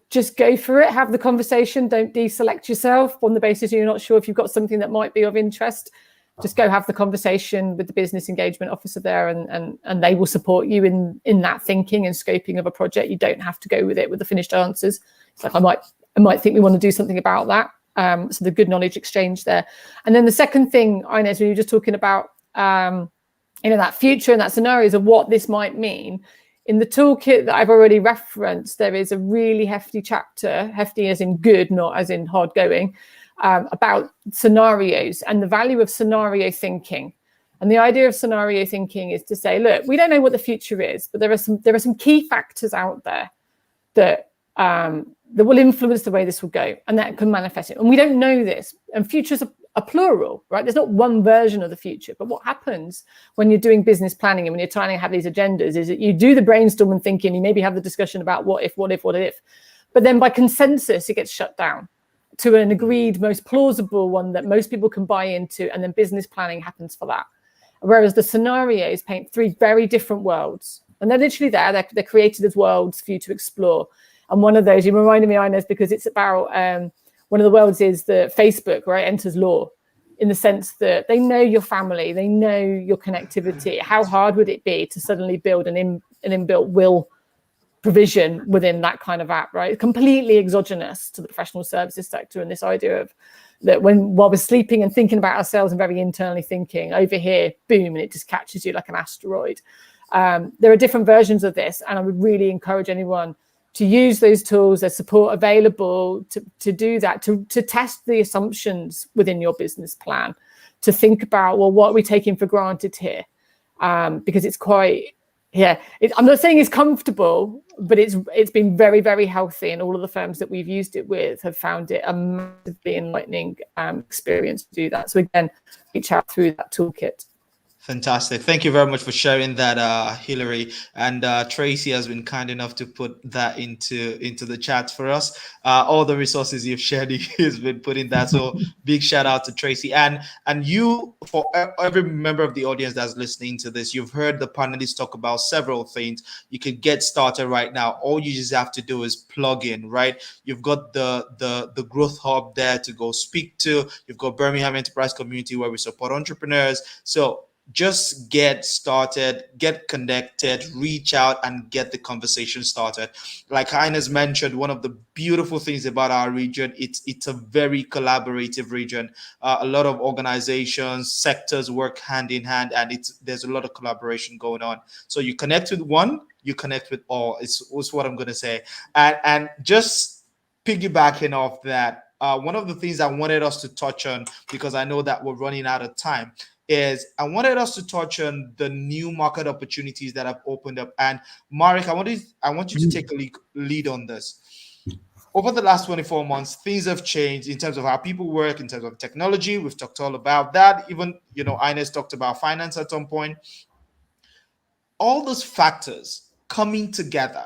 just go for it, have the conversation, don't deselect yourself on the basis you're not sure if you've got something that might be of interest. Just go have the conversation with the business engagement officer there, and they will support you in that thinking and scoping of a project. You don't have to go with it with the finished answers. It's like, I might think we want to do something about that. So the good knowledge exchange there. And then the second thing, Inez, when you were just talking about, that future and that scenarios of what this might mean, in the toolkit that I've already referenced, there is a really hefty chapter, hefty as in good, not as in hard going, about scenarios and the value of scenario thinking. And the idea of scenario thinking is to say, look, we don't know what the future is, but there are some key factors out there that will influence the way this will go, and that can manifest it. And we don't know this. And futures are plural, right? There's not one version of the future. But what happens when you're doing business planning and when you're trying to have these agendas is that you do the brainstorm and thinking, you maybe have the discussion about what if, but then by consensus, it gets shut down to an agreed, most plausible one that most people can buy into, and then business planning happens for that. Whereas the scenarios paint three very different worlds, and they're literally there. They're created as worlds for you to explore. And one of those, you reminded me, Inez, because it's about one of the worlds is the Facebook, where it enters law, in the sense that they know your family, they know your connectivity. How hard would it be to suddenly build an inbuilt will provision within that kind of app, right? Completely exogenous to the professional services sector, and this idea of that while we're sleeping and thinking about ourselves and very internally thinking, over here, boom, and it just catches you like an asteroid. There are different versions of this, and I would really encourage anyone to use those tools. There's support available to do that, to test the assumptions within your business plan, to think about, well, what are we taking for granted here? Because it's quite, I'm not saying it's comfortable, but it's been very, very healthy, and all of the firms that we've used it with have found it a massively enlightening experience to do that. So again, reach out through that toolkit. Fantastic. Thank you very much for sharing that, Hilary. And Tracy has been kind enough to put that into the chat for us. All the resources you've shared, he's been putting that. So big shout out to Tracy. And you, for every member of the audience that's listening to this, you've heard the panelists talk about several things. You can get started right now. All you just have to do is plug in, right? You've got the Growth Hub there to go speak to. You've got Birmingham Enterprise Community, where we support entrepreneurs. So just get started, get connected, reach out, and get the conversation started. Like Inez mentioned, one of the beautiful things about our region, it's a very collaborative region. A lot of organizations, sectors work hand in hand, and there's a lot of collaboration going on. So you connect with one, you connect with all. It's what I'm going to say. And just piggybacking off that, one of the things I wanted us to touch on, because I know that we're running out of time, is I wanted us to touch on the new market opportunities that have opened up. And Marek, I want you to take a lead on this. Over the last 24 months, things have changed in terms of how people work, in terms of technology. We've talked all about that. Even, Inez talked about finance at some point. All those factors coming together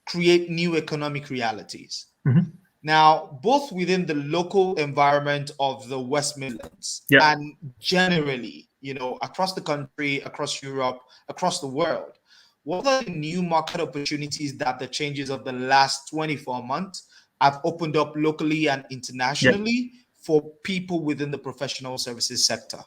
create new economic realities. Mm-hmm. Now, both within the local environment of the West Midlands and generally, across the country, across Europe, across the world, what are the new market opportunities that the changes of the last 24 months have opened up locally and internationally for people within the professional services sector?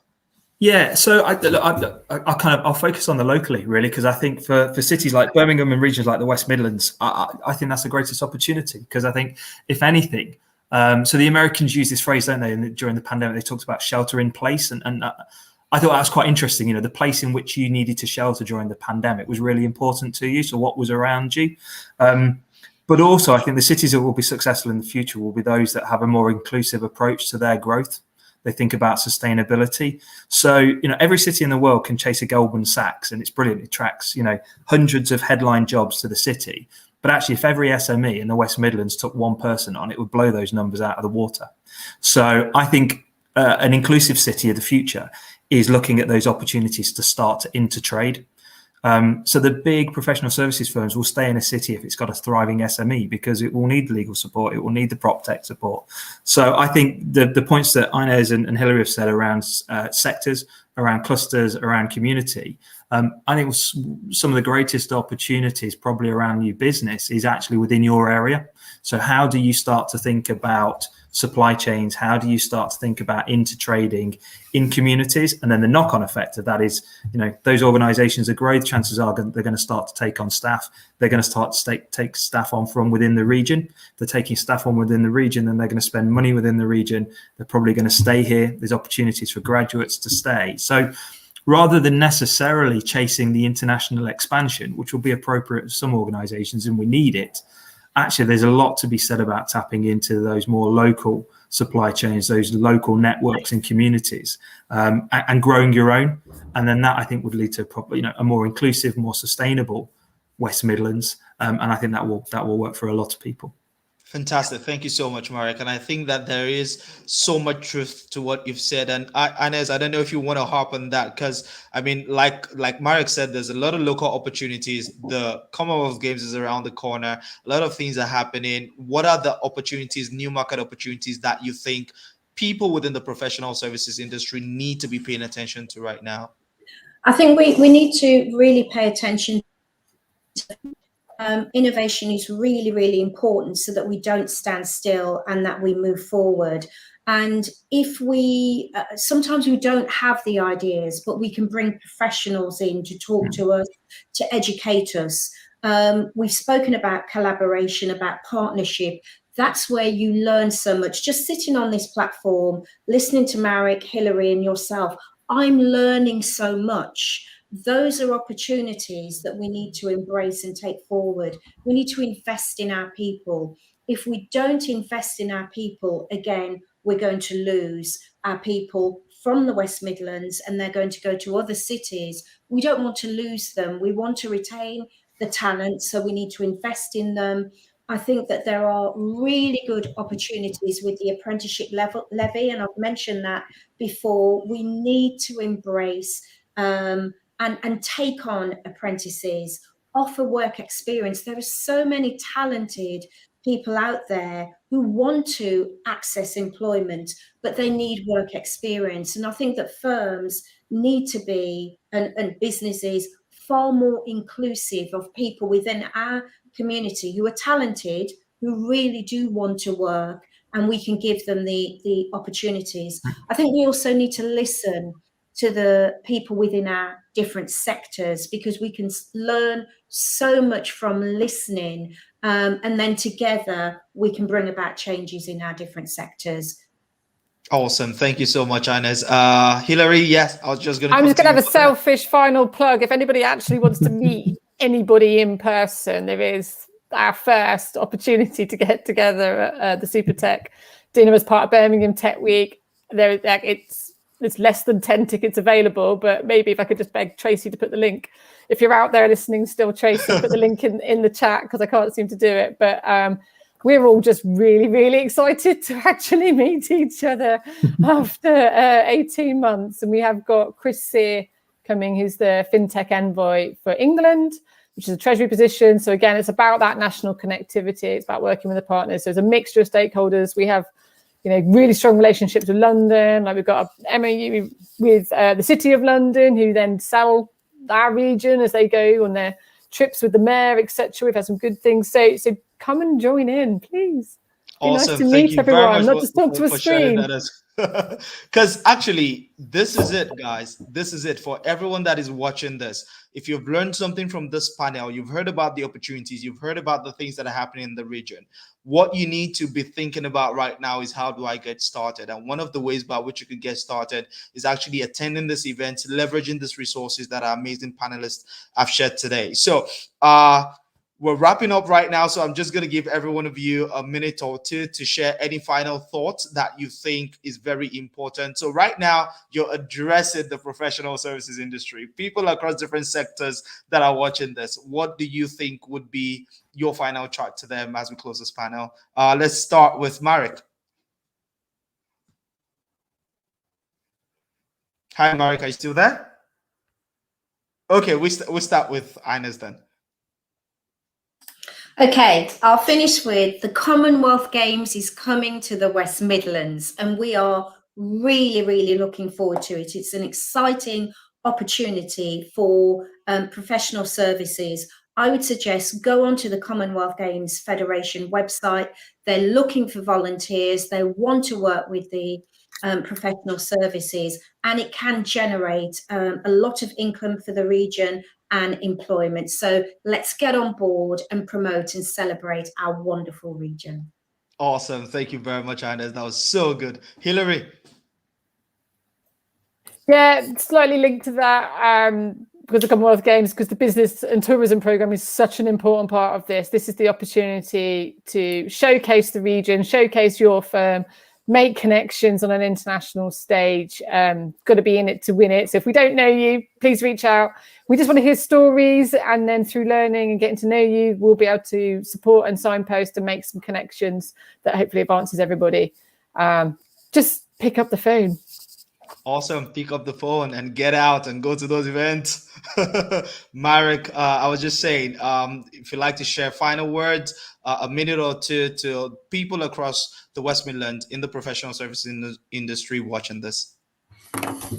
Yeah, so I'll focus on the locally really, because I think for cities like Birmingham and regions like the West Midlands, I think that's the greatest opportunity, because I think if anything, so the Americans use this phrase, don't they? And during the pandemic, they talked about shelter in place, and I thought that was quite interesting. The place in which you needed to shelter during the pandemic was really important to you. So what was around you, but also I think the cities that will be successful in the future will be those that have a more inclusive approach to their growth. They think about sustainability. So, every city in the world can chase a Goldman Sachs, and it's brilliant. It attracts, hundreds of headline jobs to the city. But actually, if every SME in the West Midlands took one person on, it would blow those numbers out of the water. So I think an inclusive city of the future is looking at those opportunities to start to intertrade. So the big professional services firms will stay in a city if it's got a thriving SME, because it will need legal support, it will need the prop tech support. So I think the points that Inez and Hilary have said around sectors, around clusters, around community, I think some of the greatest opportunities probably around new business is actually within your area. So how do you start to think about supply chains? How do you start to think about intertrading in communities? And then the knock-on effect of that is, those organizations that grow, chances are they're going to start to take on staff. They're going to start to take staff on from within the region. If they're taking staff on within the region, then they're going to spend money within the region. They're probably going to stay here. There's opportunities for graduates to stay. So rather than necessarily chasing the international expansion, which will be appropriate for some organizations, and we need it, actually, there's a lot to be said about tapping into those more local supply chains, those local networks and communities, and growing your own. And then that, I think, would lead to probably, a more inclusive, more sustainable West Midlands. And I think that will work for a lot of people. Fantastic. Thank you so much, Marek. And I think that there is so much truth to what you've said. And Inez, I don't know if you want to harp on that, because I mean, like Marek said, there's a lot of local opportunities. The Commonwealth Games is around the corner. A lot of things are happening. What are the opportunities, new market opportunities that you think people within the professional services industry need to be paying attention to right now? I think we need to really pay attention to innovation is really, really important, so that we don't stand still and that we move forward. And if we, sometimes we don't have the ideas, but we can bring professionals in to talk to us, to educate us. We've spoken about collaboration, about partnership. That's where you learn so much. Just sitting on this platform, listening to Marek, Hilary, and yourself, I'm learning so much. Those are opportunities that we need to embrace and take forward. We need to invest in our people. If we don't invest in our people, again, we're going to lose our people from the West Midlands, and they're going to go to other cities. We don't want to lose them. We want to retain the talent, so we need to invest in them. I think that there are really good opportunities with the apprenticeship levy, and I've mentioned that before. We need to embrace and take on apprentices, offer work experience. There are so many talented people out there who want to access employment, but they need work experience. And I think that firms need to be, and businesses, far more inclusive of people within our community who are talented, who really do want to work, and we can give them the opportunities. I think we also need to listen to the people within our different sectors, because we can learn so much from listening, and then together we can bring about changes in our different sectors. Awesome. Thank you so much, Inez. Hilary, yes, I'm just going to have a selfish final plug. If anybody actually wants to meet anybody in person, there is our first opportunity to get together at the SuperTech dinner as part of Birmingham Tech Week. It's less than 10 tickets available, but maybe if I could just beg Tracy to put the link, if you're out there listening still, Tracy, put the link in the chat, because I can't seem to do it. But we're all just really, really excited to actually meet each other after 18 months. And we have got Chris Sear coming, who's the FinTech envoy for England. which is a treasury position. So again, it's about that national connectivity. It's about working with the partners. So there's a mixture of stakeholders. We have, really strong relationships with London. Like we've got an MOU with the City of London, who then sell our region as they go on their trips with the mayor, etc. We've had some good things. So come and join in, please. Awesome. Nice to meet everyone, not just talk to a screen. Because actually, this is it, guys. This is it for everyone that is watching this. If you've learned something from this panel, you've heard about the opportunities, you've heard about the things that are happening in the region. What you need to be thinking about right now is, how do I get started? And one of the ways by which you could get started is actually attending this event, leveraging these resources that our amazing panelists have shared today. So, we're wrapping up right now, so I'm just going to give every one of you a minute or two to share any final thoughts that you think is very important. So right now, you're addressing the professional services industry, people across different sectors that are watching this. What do you think would be your final charge to them as we close this panel? Let's start with Marek. Hi, Marek, are you still there? Okay, we'll start with Inez then. Okay, I'll finish with the Commonwealth Games is coming to the West Midlands, and we are really, really looking forward to it. It's an exciting opportunity for professional services. I would suggest go onto the Commonwealth Games Federation website. They're looking for volunteers. They want to work with the professional services, and it can generate a lot of income for the region and employment. So let's get on board and promote and celebrate our wonderful region. Awesome. Thank you very much, Inez. That was so good. Hilary. Yeah, slightly linked to that, because the Commonwealth Games, because the business and tourism programme is such an important part of this. This is the opportunity to showcase the region, showcase your firm, make connections on an international stage. Got to be in it to win it. So if we don't know you, please reach out. We just want to hear stories, and then through learning and getting to know you, we'll be able to support and signpost and make some connections that hopefully advances everybody. Just pick up the phone. Awesome. Pick up the phone and get out and go to those events. Marek, I was just saying, if you'd like to share final words, a minute or two to people across the West Midlands in the professional services industry watching this.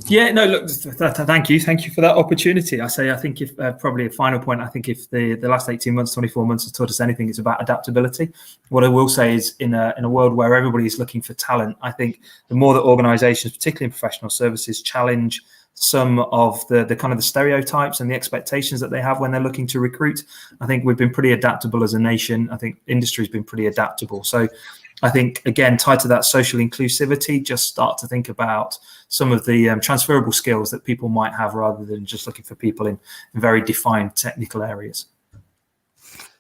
Yeah, no, look, thank you for that opportunity. I think if probably a final point, I think if the last 18 months, 24 months has taught us anything, it's about adaptability. What I will say is, in a world where everybody is looking for talent, I think the more that organisations, particularly in professional services, challenge some of the kind of the stereotypes and the expectations that they have when they're looking to recruit, I think we've been pretty adaptable as a nation. I think industry's been pretty adaptable. So I think, again, tied to that social inclusivity, just start to think about some of the transferable skills that people might have, rather than just looking for people in very defined technical areas.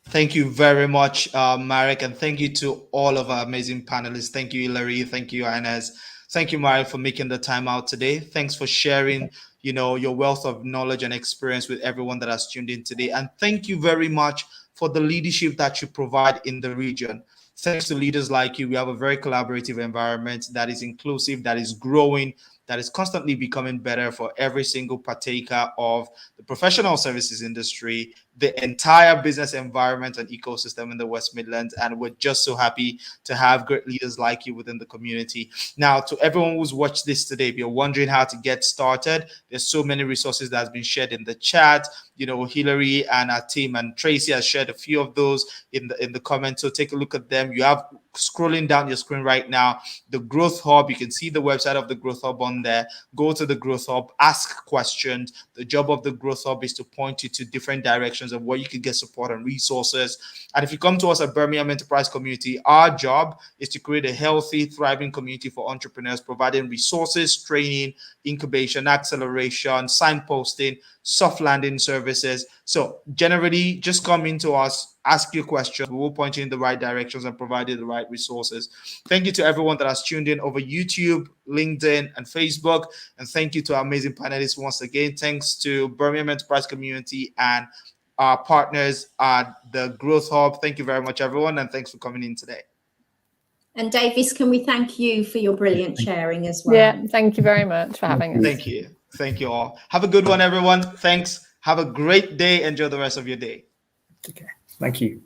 Thank you very much, Marek, and thank you to all of our amazing panelists. Thank you, Hilary. Thank you, Inez. Thank you, Marek, for making the time out today. Thanks for sharing, your wealth of knowledge and experience with everyone that has tuned in today. And thank you very much for the leadership that you provide in the region. Thanks to leaders like you, we have a very collaborative environment that is inclusive, that is growing, that is constantly becoming better for every single partaker of the professional services industry, the entire business environment and ecosystem in the West Midlands. And we're just so happy to have great leaders like you within the community. Now, to everyone who's watched this today, if you're wondering how to get started, there's so many resources that has been shared in the chat. Hilary and our team and Tracy has shared a few of those in the comments. So take a look at them. You have, scrolling down your screen right now, the Growth Hub. You can see the website of the Growth Hub on there. Go to the Growth Hub, ask questions. The job of the Growth Hub is to point you to different directions of where you can get support and resources. And if you come to us at Birmingham Enterprise Community, our job is to create a healthy, thriving community for entrepreneurs, providing resources, training, incubation, acceleration, signposting, soft landing services. So generally, just come into us, ask your questions. We will point you in the right directions and provide you the right resources. Thank you to everyone that has tuned in over YouTube, LinkedIn, and Facebook. And thank you to our amazing panelists once again. Thanks to Birmingham Enterprise Community and our partners at the Growth Hub. Thank you very much, everyone. And thanks for coming in today. And Davis, can we thank you for your brilliant sharing as well? Yeah, thank you very much for having us. Thank you. Thank you all. Have a good one, everyone. Thanks. Have a great day. Enjoy the rest of your day. Okay, thank you.